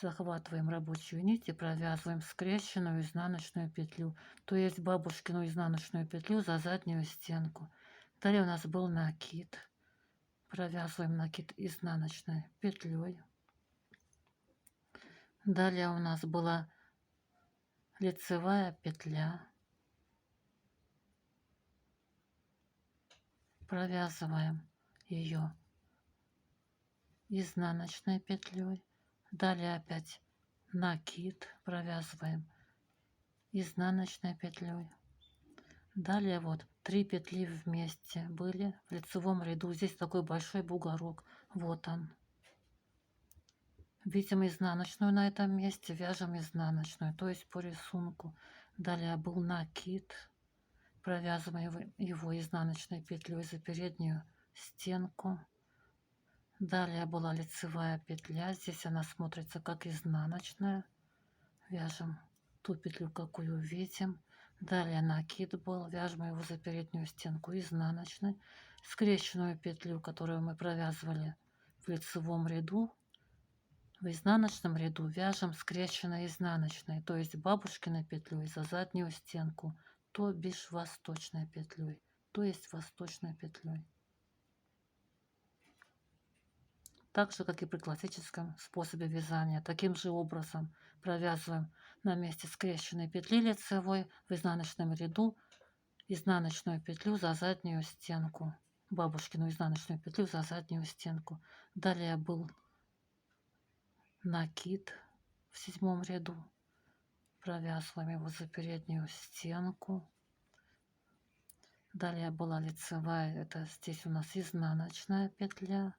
Захватываем рабочую нить и провязываем скрещенную изнаночную петлю, то есть бабушкину изнаночную петлю за заднюю стенку. Далее у нас был накид. Провязываем накид изнаночной петлей. Далее у нас была лицевая петля. Провязываем ее изнаночной петлей. Далее опять накид провязываем изнаночной петлей. Далее вот 3 петли вместе были в лицевом ряду. Здесь такой большой бугорок. Вот он. Видим изнаночную на этом месте, вяжем изнаночную, то есть по рисунку. Далее был накид, провязываем его изнаночной петлей за переднюю стенку. Далее была лицевая петля, здесь она смотрится как изнаночная. Вяжем ту петлю, какую видим. Далее накид был, вяжем его за переднюю стенку изнаночной. Скрещенную петлю, которую мы провязывали в лицевом ряду, в изнаночном ряду вяжем скрещенной изнаночной, то есть бабушкиной петлей за заднюю стенку, то бишь восточной петлей, то есть восточной петлей. Так же, как и при классическом способе вязания. Таким же образом провязываем на месте скрещенной петли лицевой в изнаночном ряду изнаночную петлю за заднюю стенку, бабушкину изнаночную петлю за заднюю стенку. Далее был накид в 7 ряду, провязываем его за переднюю стенку. Далее была лицевая, это здесь у нас изнаночная петля.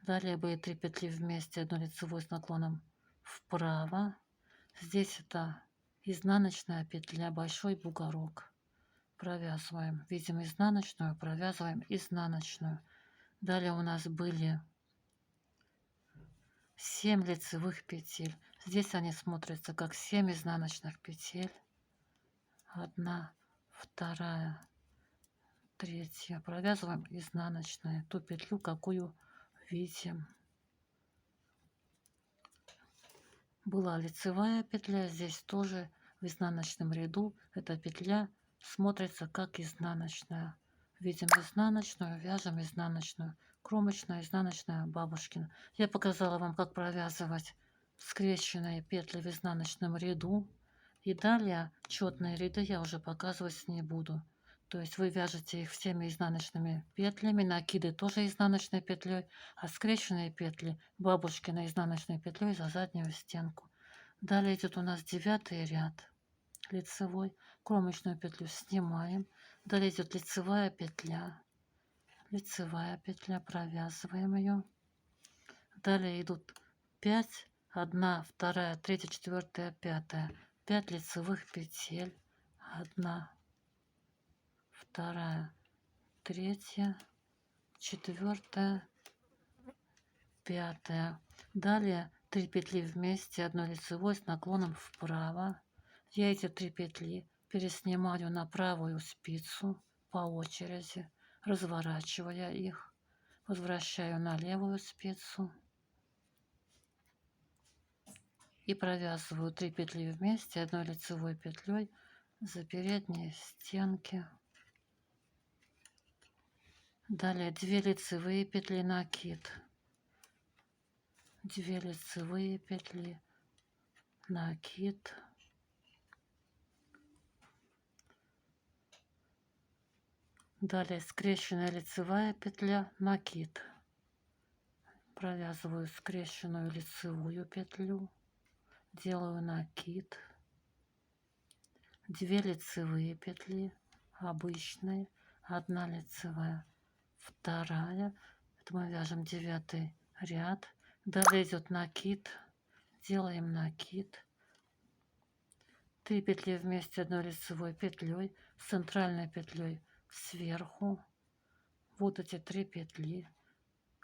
Далее были 3 петли вместе, одной лицевой с наклоном вправо. Здесь это изнаночная петля, большой бугорок. Провязываем, видим изнаночную, провязываем изнаночную. Далее у нас были 7 лицевых петель. Здесь они смотрятся как 7 изнаночных петель. 1, 2, 3. Провязываем изнаночную, ту петлю, какую видим. Была лицевая петля, здесь тоже в изнаночном ряду эта петля смотрится как изнаночная. Видим изнаночную, вяжем изнаночную, кромочная, изнаночная, бабушкина. Я показала вам, как провязывать скрещенные петли в изнаночном ряду. И далее четные ряды я уже показывать не буду. То есть вы вяжете их всеми изнаночными петлями, накиды тоже изнаночной петлей, а скрещенные петли бабушкиной изнаночной петлей за заднюю стенку. Далее идет у нас 9 ряд лицевой, кромочную петлю снимаем. Далее идет лицевая петля, провязываем ее. Далее идут 5, 1, 2, 3, 4, 5. 5 лицевых петель. 1, 2, 3, 4, 5. Далее 3 петли вместе, одной лицевой с наклоном вправо. Я эти 3 петли переснимаю на правую спицу по очереди, разворачивая их. Возвращаю на левую спицу и провязываю 3 петли вместе одной лицевой петлей за передние стенки. Далее 2 лицевые петли, накид. 2 лицевые петли, накид. Далее скрещенная лицевая петля, накид. Провязываю скрещенную лицевую петлю, делаю накид. 2 лицевые петли обычные, 1 лицевая, 2. Это мы вяжем 9 ряд. Далее идет накид, делаем накид. 3 петли вместе одной лицевой петлей с центральной петлей сверху. Вот эти 3 петли.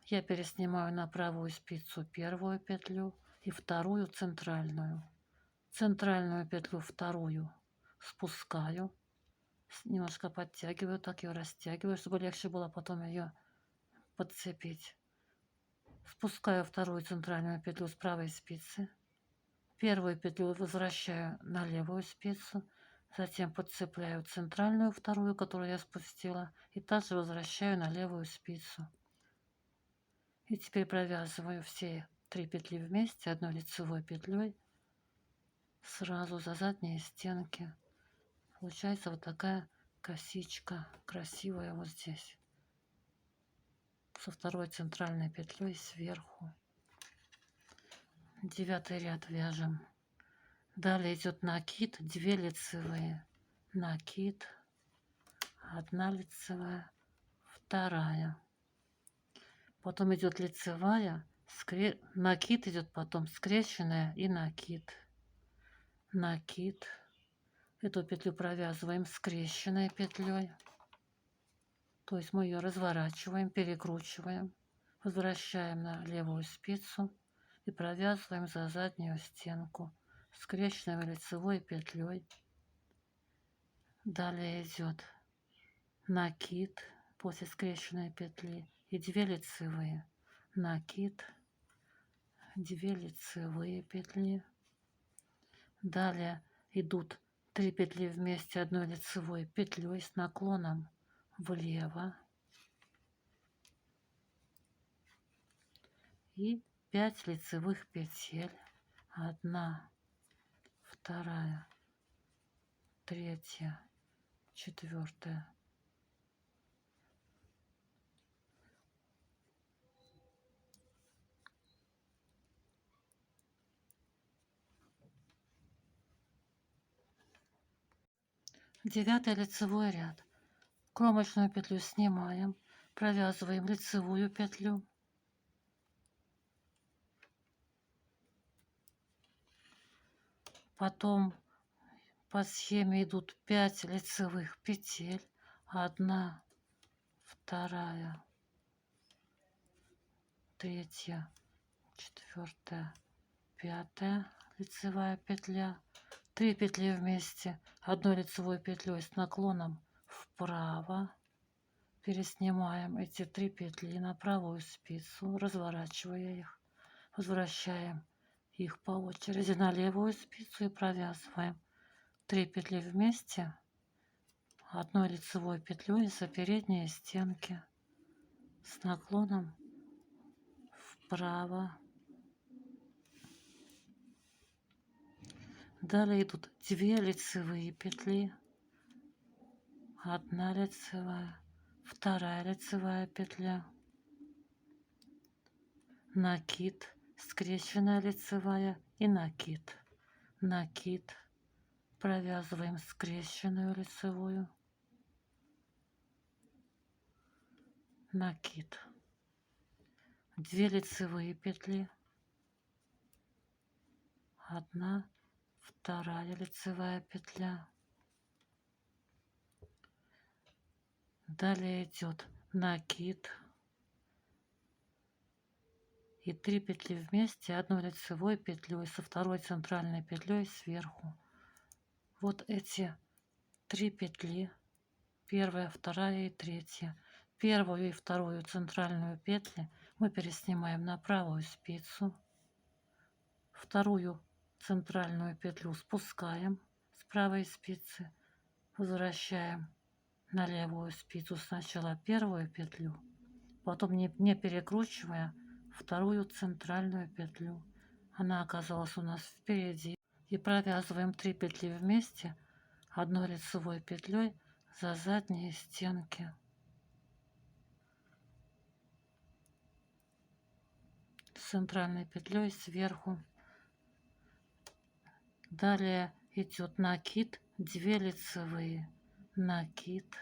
Я переснимаю на правую спицу первую петлю и вторую центральную. Центральную петлю вторую спускаю, немножко подтягиваю, так ее растягиваю, чтобы легче было потом ее подцепить. Спускаю вторую центральную петлю с правой спицы. Первую петлю возвращаю на левую спицу, затем подцепляю центральную вторую, которую я спустила, и также возвращаю на левую спицу. И теперь провязываю все 3 петли вместе одной лицевой петлей сразу за задние стенки. Получается вот такая косичка красивая вот здесь, со второй центральной петлей сверху. 9 ряд вяжем. Далее идет накид, 2 лицевые, накид, 1 лицевая, 2. Потом идет лицевая, накид идет, потом скрещенная и накид, накид. Эту петлю провязываем скрещенной петлей, то есть мы ее разворачиваем, перекручиваем, возвращаем на левую спицу и провязываем за заднюю стенку скрещенной лицевой петлей. Далее идет накид после скрещенной петли и 2 лицевые, накид, 2 лицевые петли. Далее идут 3 петли вместе 1 лицевой петлей с наклоном влево и 5 лицевых петель, 1, 2, 3, 4. Девятый лицевой ряд. Кромочную петлю снимаем, провязываем лицевую петлю, потом по схеме идут 5 лицевых петель, 1, 2, 3, 4, 5 лицевая петля, 3 петли вместе 1 лицевой петлей с наклоном вправо, переснимаем эти 3 петли на правую спицу, разворачивая их, возвращаем их по очереди на левую спицу и провязываем 3 петли вместе 1 лицевой петлей за передние стенки с наклоном вправо. Далее идут 2 лицевые петли, 1 лицевая, 2 лицевая петля, накид, скрещенная лицевая и накид, накид, провязываем скрещенную лицевую, накид, 2 лицевые петли, 1, 2 лицевая петля. Далее идет накид и 3 петли вместе 1 лицевой петлей со 2 центральной петлей сверху. Вот эти 3 петли, 1, 2 и 3. Первую и вторую центральную петли мы переснимаем на правую спицу, вторую центральную петлю спускаем с правой спицы, возвращаем на левую спицу сначала первую петлю, потом не перекручивая вторую центральную петлю. Она оказалась у нас впереди. И провязываем 3 петли вместе 1 лицевой петлей за задние стенки. С центральной петлей сверху. Далее идет накид, 2 лицевые, накид,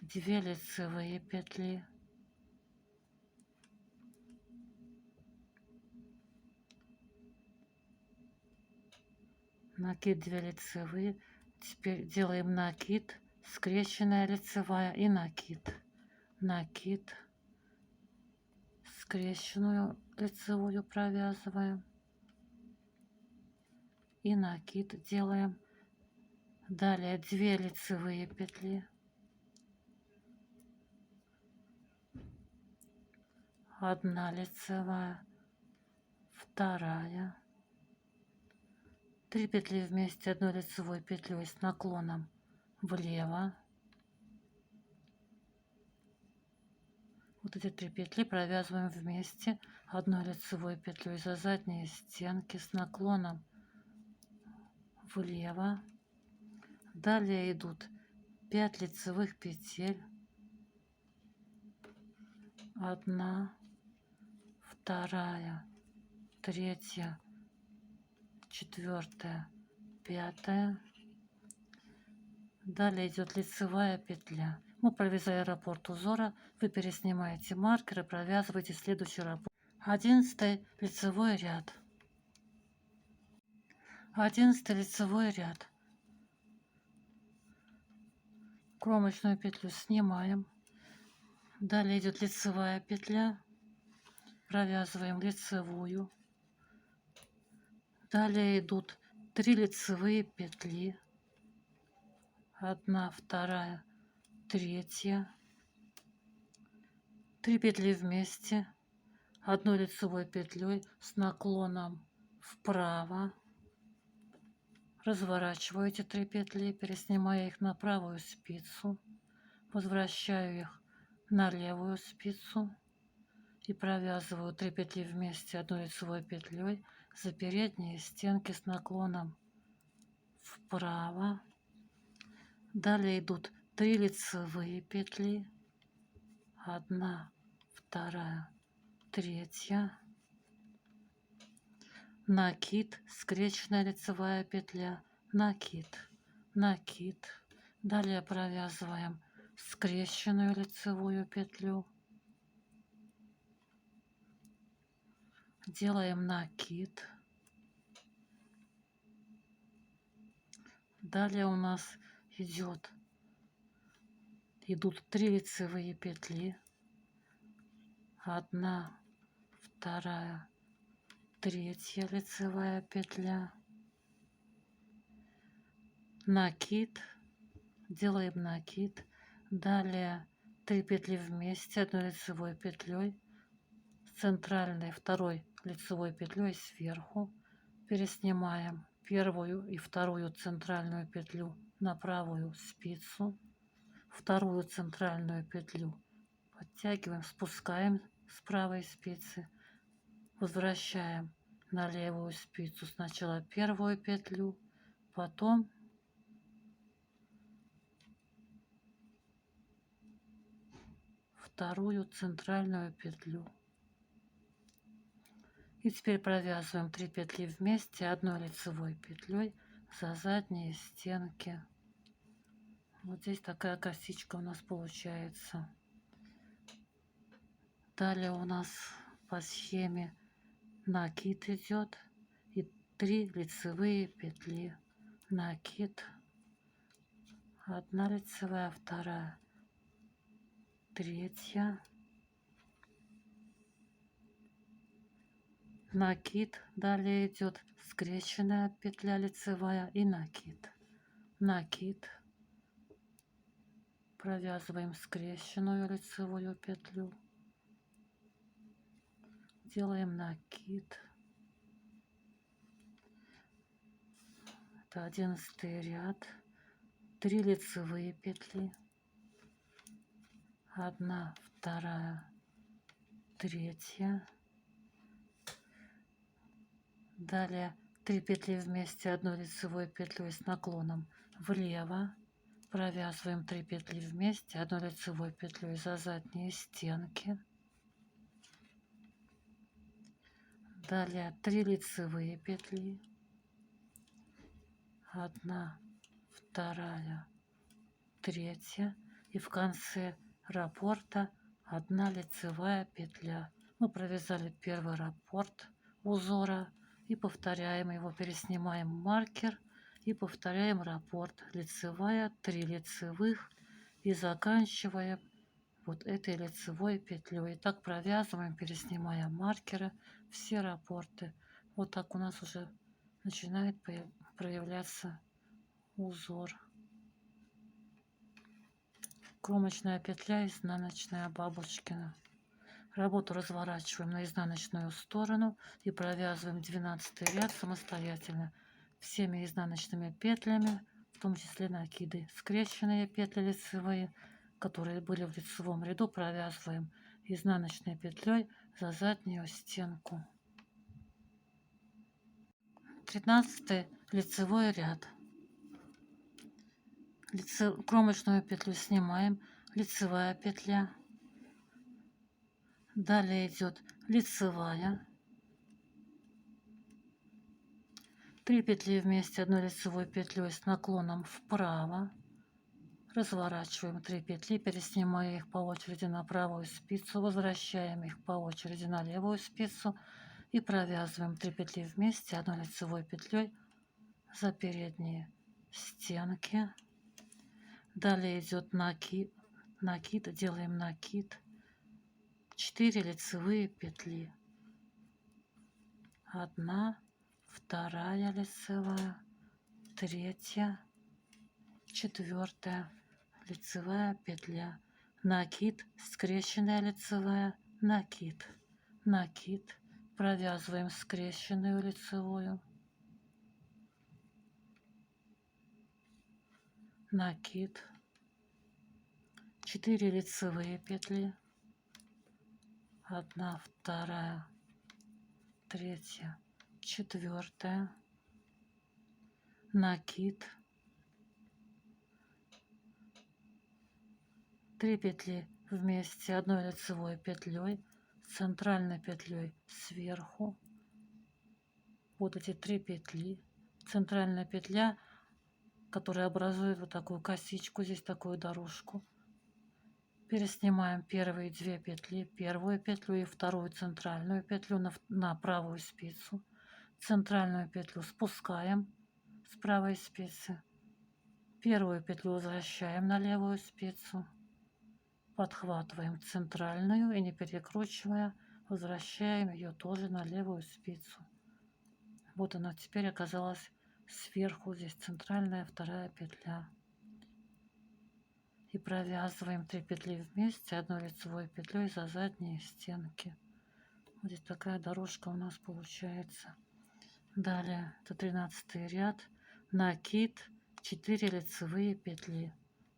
2 лицевые петли, накид, 2 лицевые. Теперь делаем накид, скрещенная лицевая и накид, накид, скрещенную лицевую провязываем и накид делаем. Далее 2 лицевые петли, 1 лицевая, 2, 3 петли вместе 1 лицевой петлей с наклоном влево. Вот эти 3 петли провязываем вместе 1 лицевой петлей за задние стенки с наклоном влево. Далее идут 5 лицевых петель, 1, 2, третья, четвертая, пятая. Далее идет лицевая петля. Мы провязали раппорт узора. Вы переснимаете маркер и провязываете следующий раппорт. 11 лицевой ряд. 11 лицевой ряд. Кромочную петлю снимаем. Далее идет лицевая петля. Провязываем лицевую. Далее идут 3 лицевые петли. 1, 2, 3. 3 петли вместе. Одной лицевой петлей с наклоном вправо. Разворачиваю эти 3 петли, переснимая их на правую спицу. Возвращаю их на левую спицу и провязываю 3 петли вместе одной лицевой петлей за передние стенки с наклоном вправо. Далее идут 3 лицевые петли. 1, 2, 3. Накид, скрещенная лицевая петля, накид, накид. Далее провязываем скрещенную лицевую петлю. Делаем накид. Далее у нас идут 3 лицевые петли. 1, 2, 3 лицевая петля. Накид. Делаем накид. Далее 3 петли вместе одной лицевой петлей с центральной второй лицевой петлей сверху. Переснимаем первую и вторую центральную петлю на правую спицу. Вторую центральную петлю подтягиваем, спускаем с правой спицы. Возвращаем на левую спицу сначала первую петлю, потом вторую центральную петлю. И теперь провязываем 3 петли вместе одной лицевой петлей за задние стенки. Вот здесь такая косичка у нас получается. Далее у нас по схеме накид идет и 3 лицевые петли. Накид, 1 лицевая, 2, 3. Накид. Далее идет скрещенная петля лицевая и накид. Накид. Провязываем скрещенную лицевую петлю. Делаем накид. Это 11 ряд. 3 лицевые петли. 1, 2, 3. Далее 3 петли вместе одной лицевой петлей с наклоном влево. Провязываем 3 петли вместе одной лицевой петлей за задние стенки. Далее 3 лицевые петли. 1, 2, 3. И в конце раппорта 1 лицевая петля. Мы провязали первый раппорт узора и повторяем его, переснимаем маркер и повторяем раппорт. Лицевая, 3 лицевых и заканчивая вот этой лицевой петлей. И так провязываем, переснимая маркеры, все раппорты. Вот так у нас уже начинает проявляться узор. Кромочная петля, изнаночная бабушкина. Работу разворачиваем на изнаночную сторону и провязываем 12 ряд самостоятельно всеми изнаночными петлями, в том числе накиды. Скрещенные петли лицевые, которые были в лицевом ряду, провязываем изнаночной петлей за заднюю стенку. 13 лицевой ряд. Кромочную петлю снимаем, лицевая петля. Далее идет лицевая, 3 петли вместе одной лицевой петлей с наклоном вправо. Разворачиваем 3 петли, переснимая их по очереди на правую спицу, возвращаем их по очереди на левую спицу и провязываем 3 петли вместе одной лицевой петлей за передние стенки. Далее идет накид, делаем накид, 4 лицевые петли, 1, 2 лицевая, 3, 4 лицевая петля, накид, скрещенная лицевая, накид, накид, провязываем скрещенную лицевую, накид, 4 лицевые петли, 1, 2, 3, 4, накид, 3 петли вместе одной лицевой петлей, центральной петлей сверху. Вот эти 3 петли, центральная петля, которая образует вот такую косичку, здесь такую дорожку. Переснимаем первые 2 петли, первую петлю и вторую центральную петлю на правую спицу. Центральную петлю спускаем с правой спицы. Первую петлю возвращаем на левую спицу. Подхватываем центральную и не перекручивая, возвращаем ее тоже на левую спицу. Вот она теперь оказалась сверху, здесь центральная вторая петля. И провязываем 3 петли вместе одной лицевой петлей за задние стенки. Вот здесь такая дорожка у нас получается. Далее это 13 ряд, накид, 4 лицевые петли,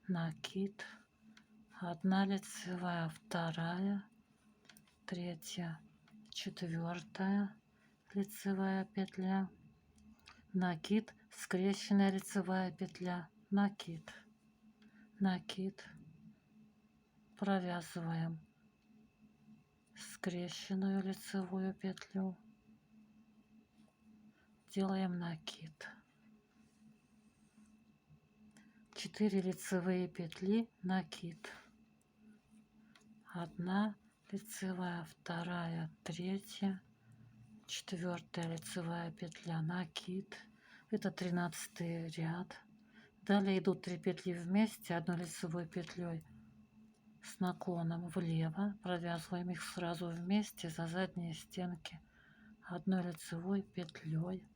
накид, 1 лицевая, 2, 3, 4 лицевая петля, накид, скрещенная лицевая петля, накид, накид, провязываем скрещенную лицевую петлю, делаем накид, 4 лицевые петли, накид, 1 лицевая, 2, 3, 4 лицевая петля, накид, это 13 ряд. Далее идут 3 петли вместе одной лицевой петлей с наклоном влево, провязываем их сразу вместе за задние стенки одной лицевой петлей.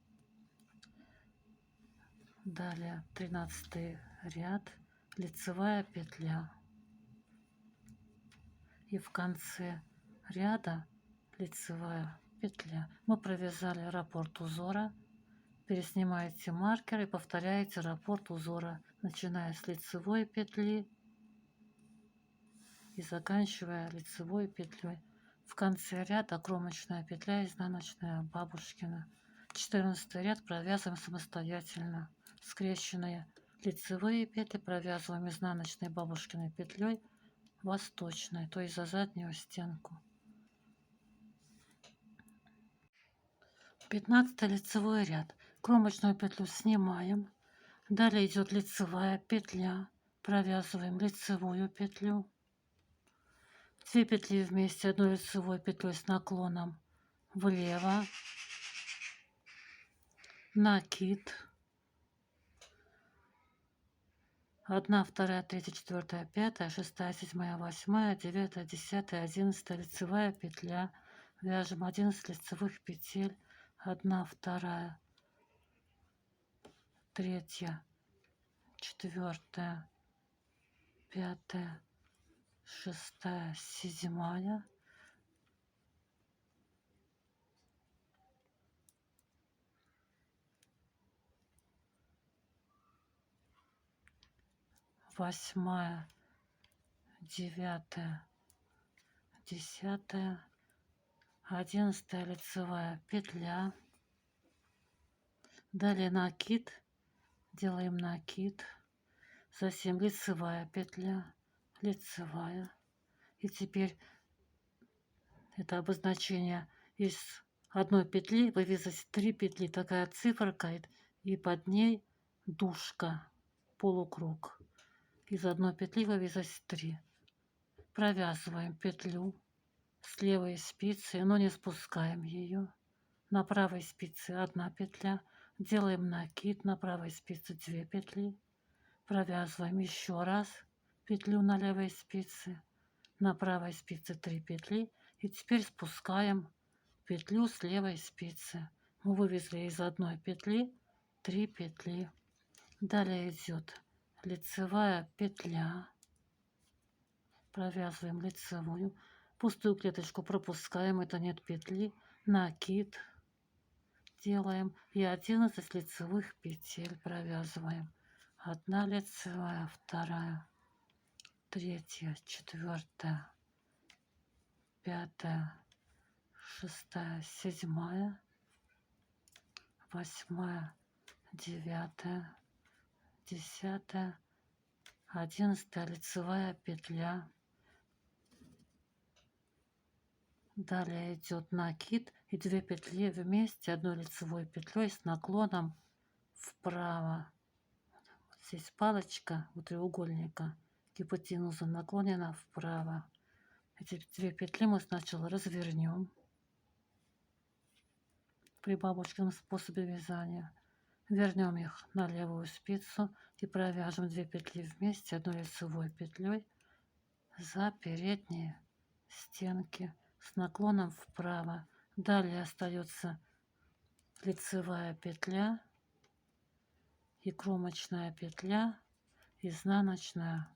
Далее 13 ряд, лицевая петля, и в конце ряда лицевая петля. Мы провязали раппорт узора. Переснимаете маркер и повторяете раппорт узора, начиная с лицевой петли и заканчивая лицевой петлей. В конце ряда кромочная петля, изнаночная, бабушкина. 14 ряд провязываем самостоятельно. Скрещенные лицевые петли провязываем изнаночной бабушкиной петлей восточной, то есть за заднюю стенку. 15 лицевой ряд. Кромочную петлю снимаем. Далее идет лицевая петля. Провязываем лицевую петлю. 2 петли вместе одной лицевой петлей с наклоном влево. Накид. 1, 2, 3, 4, 5, 6, 7, 8, 9, 10, 11 лицевая петля. Вяжем 11 лицевых петель. 1, 2, 3, 4, 5, 6, 7. 8, 9, 10, 11 лицевая петля. Далее накид, делаем накид, затем лицевая петля, лицевая. И теперь это обозначение из одной петли вывязать 3 петли, такая циферка, и под ней дужка, полукруг. Из одной петли вывязать 3. Провязываем петлю с левой спицы, но не спускаем ее. На правой спице 1 петля, делаем накид, на правой спице 2 петли, провязываем еще раз петлю на левой спице, на правой спице 3 петли, и теперь спускаем петлю с левой спицы. Мы вывезли из одной петли 3 петли. Далее идет лицевая петля, провязываем лицевую, пустую клеточку пропускаем, это нет петли, накид делаем и 11 лицевых петель провязываем. 1 лицевая, 2, 3, 4, 5, 6, 7, 8, 9, 10, 11 лицевая петля. Далее идет накид и 2 петли вместе одной лицевой петлей с наклоном вправо. Здесь палочка у треугольника гипотенуза наклонена вправо. Эти 2 петли мы сначала развернем при бабочковом способе вязания. Вернем их на левую спицу и провяжем 2 петли вместе одной лицевой петлей за передние стенки с наклоном вправо. Далее остается лицевая петля и кромочная петля, изнаночная,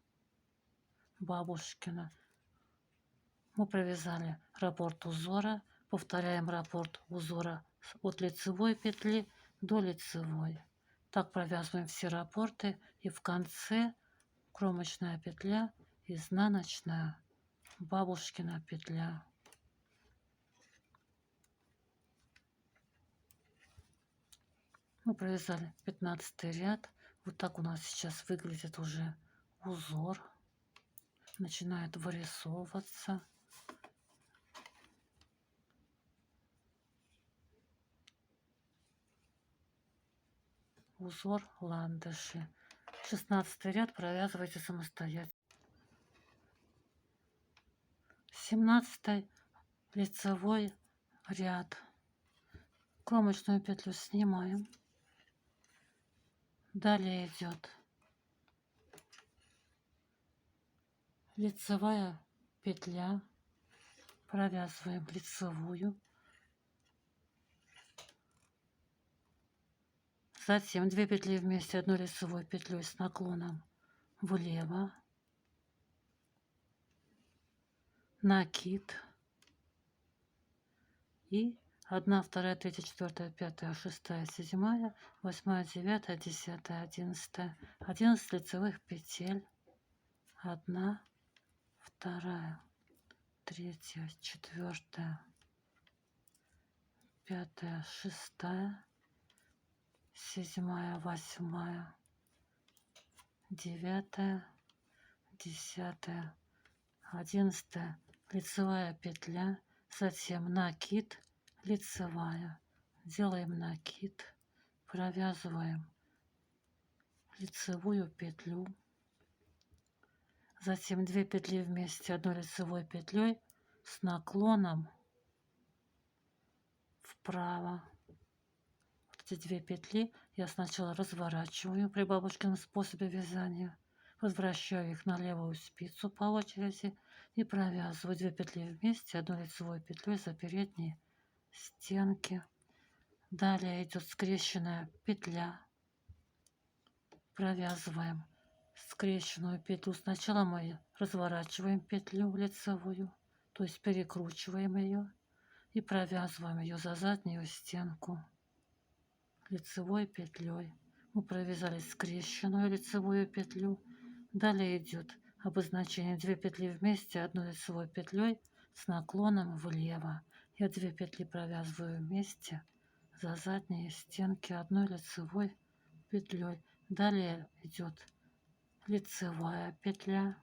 бабушкина. Мы провязали раппорт узора, повторяем раппорт узора от лицевой петли до лицевой. Так провязываем все раппорты, и в конце кромочная петля, изнаночная, бабушкина петля. Мы провязали 15 ряд. Вот так у нас сейчас выглядит уже узор. Начинает вырисовываться. Узор ландыши. 16 ряд провязывайте самостоятельно. 17 лицевой ряд. Кромочную петлю снимаем. Далее идет лицевая петля. Провязываем лицевую. Затем 2 петли вместе одной лицевой петлей с наклоном влево. Накид. И 1, 2, 3, 4, 5, 6, 7, 8, 9, 10, 11. 11 лицевых петель. 1, 2, 3, 4, 5, 6, 7, 8, 9, 10, 11 лицевая петля, затем накид, лицевая, делаем накид, провязываем лицевую петлю, затем 2 петли вместе одной лицевой петлей с наклоном вправо. Вот эти 2 петли я сначала разворачиваю при бабушкином способе вязания, возвращаю их на левую спицу по очереди и провязываю 2 петли вместе одной лицевой петлей за передние стенки. Далее идет скрещенная петля. Провязываем скрещенную петлю. Сначала мы разворачиваем петлю лицевую, то есть перекручиваем ее и провязываем ее за заднюю стенку лицевой петлей. Мы провязали скрещенную лицевую петлю. Далее идет обозначение 2 петли вместе одной лицевой петлей с наклоном влево. Я 2 петли провязываю вместе за задние стенки одной лицевой петлей. Далее идет лицевая петля,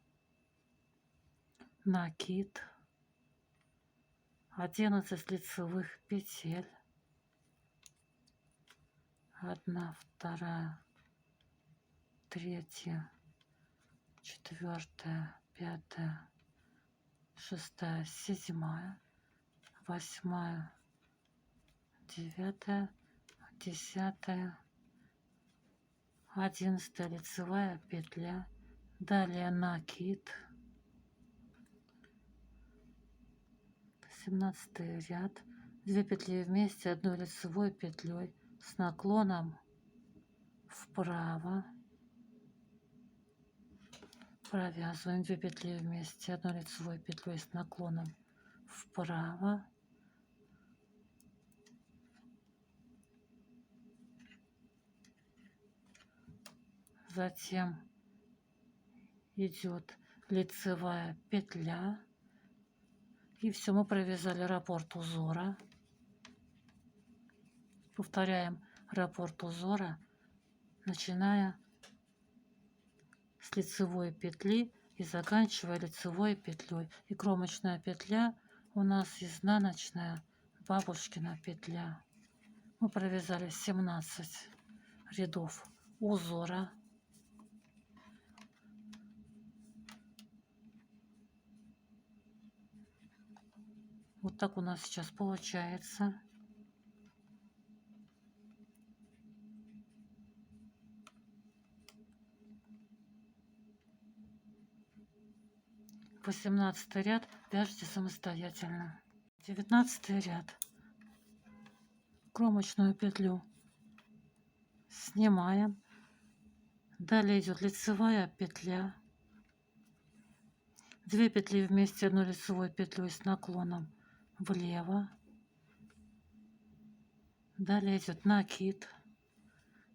накид, 11 лицевых петель, 1, 2, 3, 4, 5, 6, 7, 8, 9, 10, 11 лицевая петля, далее накид, 17 ряд, 2 петли вместе одной лицевой петлей с наклоном вправо, провязываем 2 петли вместе одной лицевой петлей с наклоном вправо, затем идет лицевая петля, и все, мы провязали раппорт узора. Повторяем раппорт узора, начиная с лицевой петли и заканчивая лицевой петлей. И кромочная петля у нас изнаночная бабушкина петля. Мы провязали 17 рядов узора. Вот так у нас сейчас получается. По 18 ряд вяжите самостоятельно. 19 ряд. Кромочную петлю снимаем. Далее идет лицевая петля. 2 петли вместе одной лицевой петлей с наклоном влево. Далее идет накид.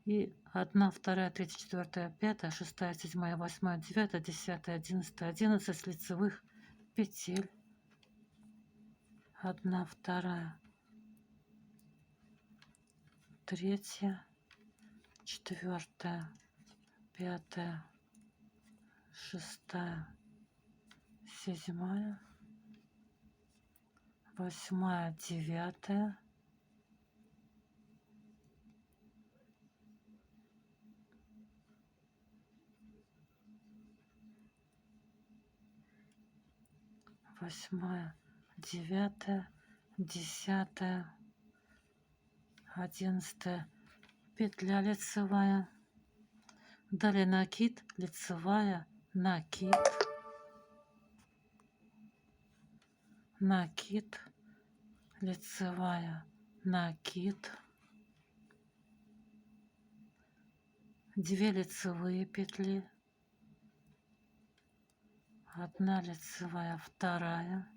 И 1, 2, 3, 4, 5, 6, 7, 8, 9, 10, 11, 11 лицевых петель. 1, 2, 3, 4, 5, 6, 7, 8, 9. 8, 9, 10, 11 петля лицевая. Далее накид, лицевая, накид, накид, лицевая, накид, 2 лицевые петли, 1 лицевая, 2,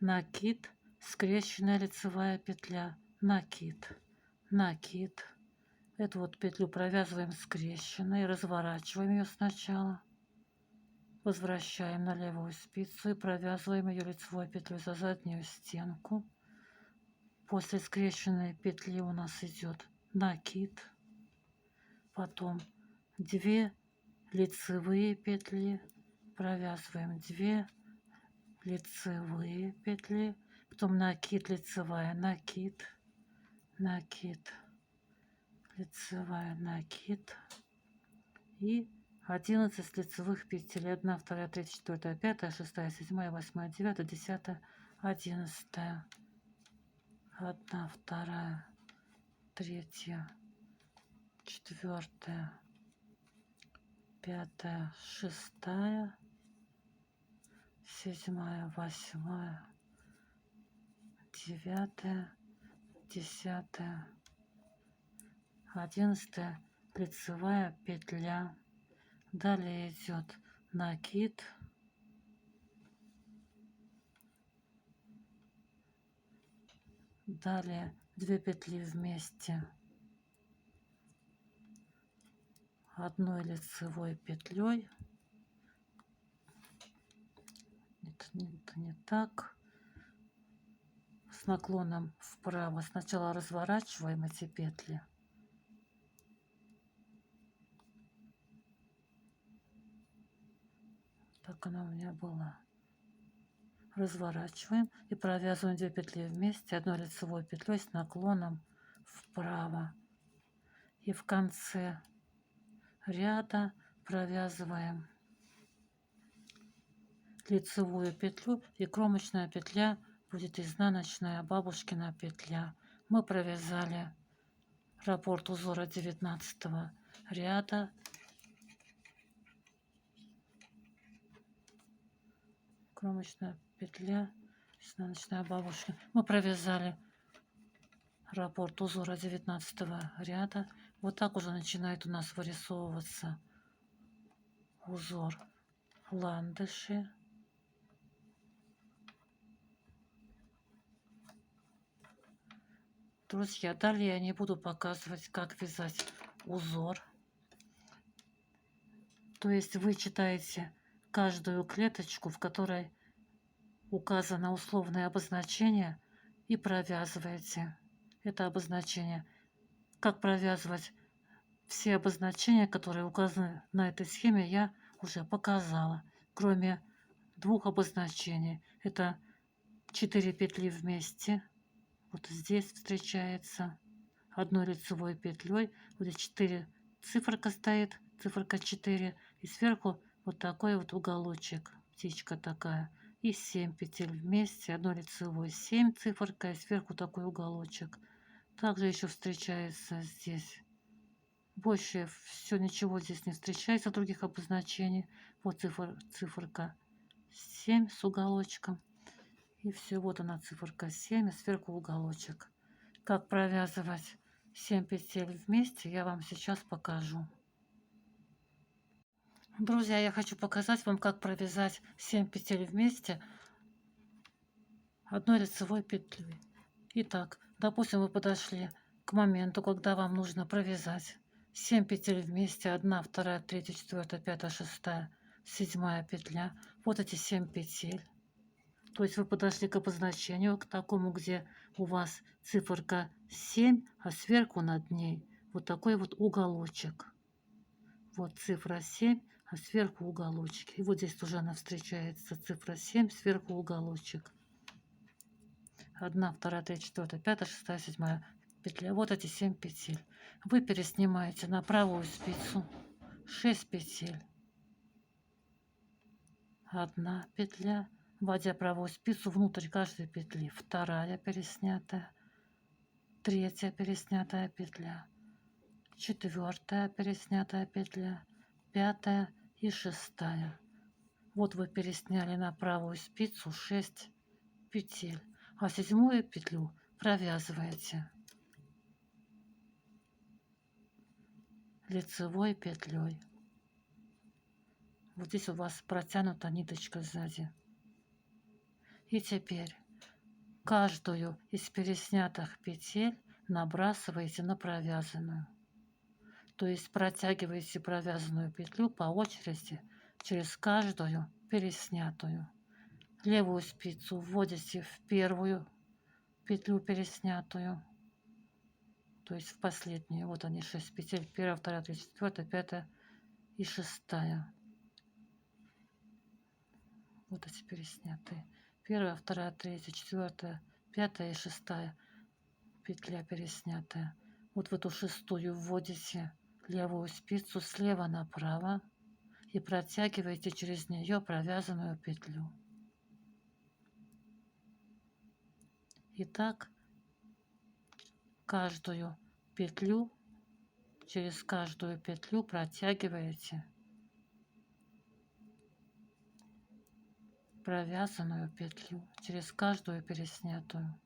накид, скрещенная лицевая петля, накид, накид. Эту вот петлю провязываем скрещенной, разворачиваем ее сначала, возвращаем на левую спицу и провязываем ее лицевой петлей за заднюю стенку. После скрещенной петли у нас идет накид, потом 2 лицевые петли, провязываем 2 лицевые петли, потом накид, лицевая, накид, накид, лицевая, накид и 11 лицевых петель. 1, 2, 3, 4, 5, 6, 7, 8, 9, 10, 11. 1, 2, 3, 4, 5, 6, 7, 8, 9, 10, 11 лицевая петля. Далее идет накид, далее 2 петли вместе одной лицевой петлей. Это не так. С наклоном вправо. Сначала разворачиваем эти петли. Так оно у меня было. разворачиваем и провязываем 2 петли вместе одной лицевой петлей с наклоном вправо. И в конце ряда провязываем лицевую петлю, и кромочная петля будет изнаночная бабушкина петля. Мы провязали раппорт узора 19 ряда. Кромочная петля, изнаночная бабушка. Мы провязали раппорт узора 19 ряда. Вот так уже начинает у нас вырисовываться узор ландыши. Друзья, далее я не буду показывать, как вязать узор. То есть вы читаете каждую клеточку, в которой указано условное обозначение, и провязываете это обозначение. Как провязывать все обозначения, которые указаны на этой схеме, я уже показала. Кроме 2 обозначений. Это 4 петли вместе. Вот здесь встречается одной лицевой петлей. Вот здесь 4 циферка стоит, циферка 4. И сверху вот такой вот уголочек, птичка такая. И 7 петель вместе, одной лицевой 7 циферка, и сверху такой уголочек. Также еще встречается здесь. Больше все, ничего здесь не встречается, других обозначений. Вот циферка 7 с уголочком. И все, вот она циферка 7, и сверху уголочек. Как провязывать 7 петель вместе, я вам сейчас покажу. Друзья, я хочу показать вам, как провязать 7 петель вместе одной лицевой петлей. Итак, допустим, вы подошли к моменту, когда вам нужно провязать 7 петель вместе, 1, 2, 3, 4, 5, 6, 7 петля. Вот эти 7 петель. То есть вы подошли к обозначению, к такому, где у вас циферка 7, а сверху над ней вот такой вот уголочек. Вот цифра 7, а сверху уголочек. И вот здесь уже она встречается, цифра 7, сверху уголочек. 1, 2, 3, 4, 5, 6, 7 петля. Вот эти 7 петель. Вы переснимаете на правую спицу 6 петель. 1 петля, вводя правую спицу внутрь каждой петли. 2 переснятая, 3 переснятая петля, 4 переснятая петля, 5 и 6. Вот вы пересняли на правую спицу 6 петель, а 7 петлю провязываете лицевой петлей. Вот здесь у вас протянута ниточка сзади. И теперь каждую из переснятых петель набрасываете на провязанную. То есть протягиваете провязанную петлю по очереди через каждую переснятую. Левую спицу вводите в первую петлю переснятую, то есть в последнюю. Вот они 6 петель. 1, 2, 3, 4, 5 и 6. Вот эти переснятые. 1, 2, 3, 4, 5 и 6 петля переснятая. Вот в эту 6-ю вводите левую спицу слева направо и протягиваете через нее провязанную петлю. Итак, каждую петлю, через каждую петлю протягиваете провязанную петлю, через каждую переснятую.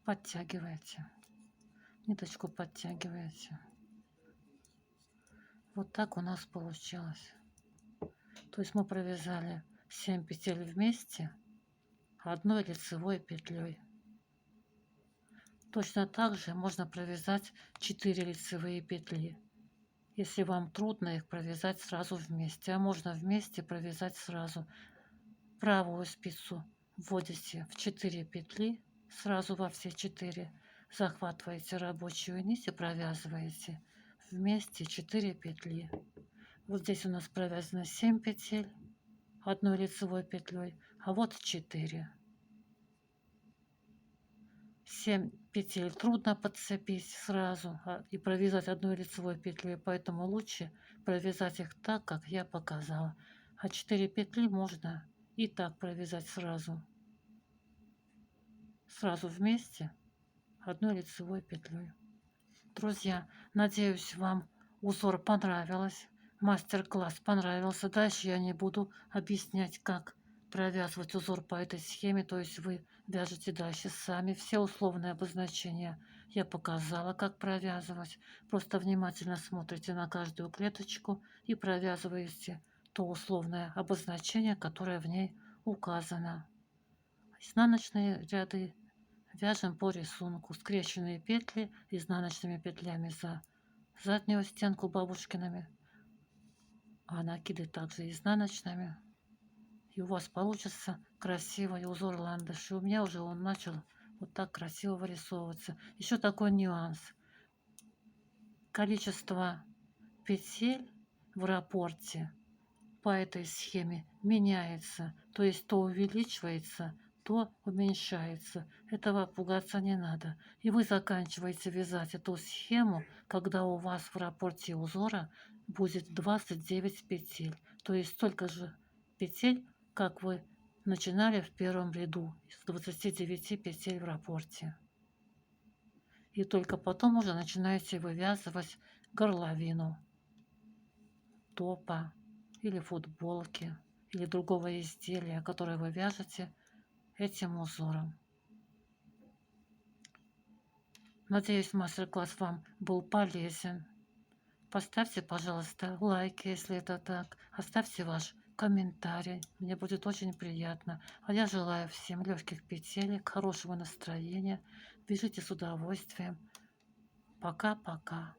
Подтягиваете, ниточку подтягиваете. Вот так у нас получилось. То есть мы провязали 7 петель вместе одной лицевой петлей. Точно так же можно провязать 4 лицевые петли, если вам трудно их провязать сразу вместе. А можно вместе провязать сразу. Правую спицу вводите в 4 петли сразу во все 4 захватываете рабочую нить и провязываете вместе 4 петли. Вот здесь у нас провязано 7 петель одной лицевой петлей, а вот 4. 7 петель трудно подцепить сразу и провязать одной лицевой петлей, поэтому лучше провязать их так, как я показала. А 4 петли можно и так провязать сразу вместе одной лицевой петлей. Друзья, надеюсь, вам узор понравилось, мастер-класс понравился. Дальше я не буду объяснять, как провязывать узор по этой схеме, то есть вы вяжете дальше сами. Все условные обозначения я показала, как провязывать. Просто внимательно смотрите на каждую клеточку и провязываете то условное обозначение, которое в ней указано. Изнаночные ряды вяжем по рисунку. Скрещенные петли изнаночными петлями за заднюю стенку бабушкиными, а накиды также изнаночными. И у вас получится красивый узор ландыши. У меня уже он начал вот так красиво вырисовываться. Еще такой нюанс. Количество петель в раппорте по этой схеме меняется. То есть то увеличивается, то уменьшается. Этого пугаться не надо. И вы заканчиваете вязать эту схему, когда у вас в раппорте узора будет 29 петель. То есть столько же петель, как вы начинали в первом ряду из 29 петель в раппорте. И только потом уже начинаете вывязывать горловину топа или футболки или другого изделия, которое вы вяжете этим узором. Надеюсь, мастер-класс вам был полезен. Поставьте, пожалуйста, лайк, если это так. Оставьте ваш комментарий. Мне будет очень приятно. А я желаю всем легких петелек, хорошего настроения. Вяжите с удовольствием. Пока-пока.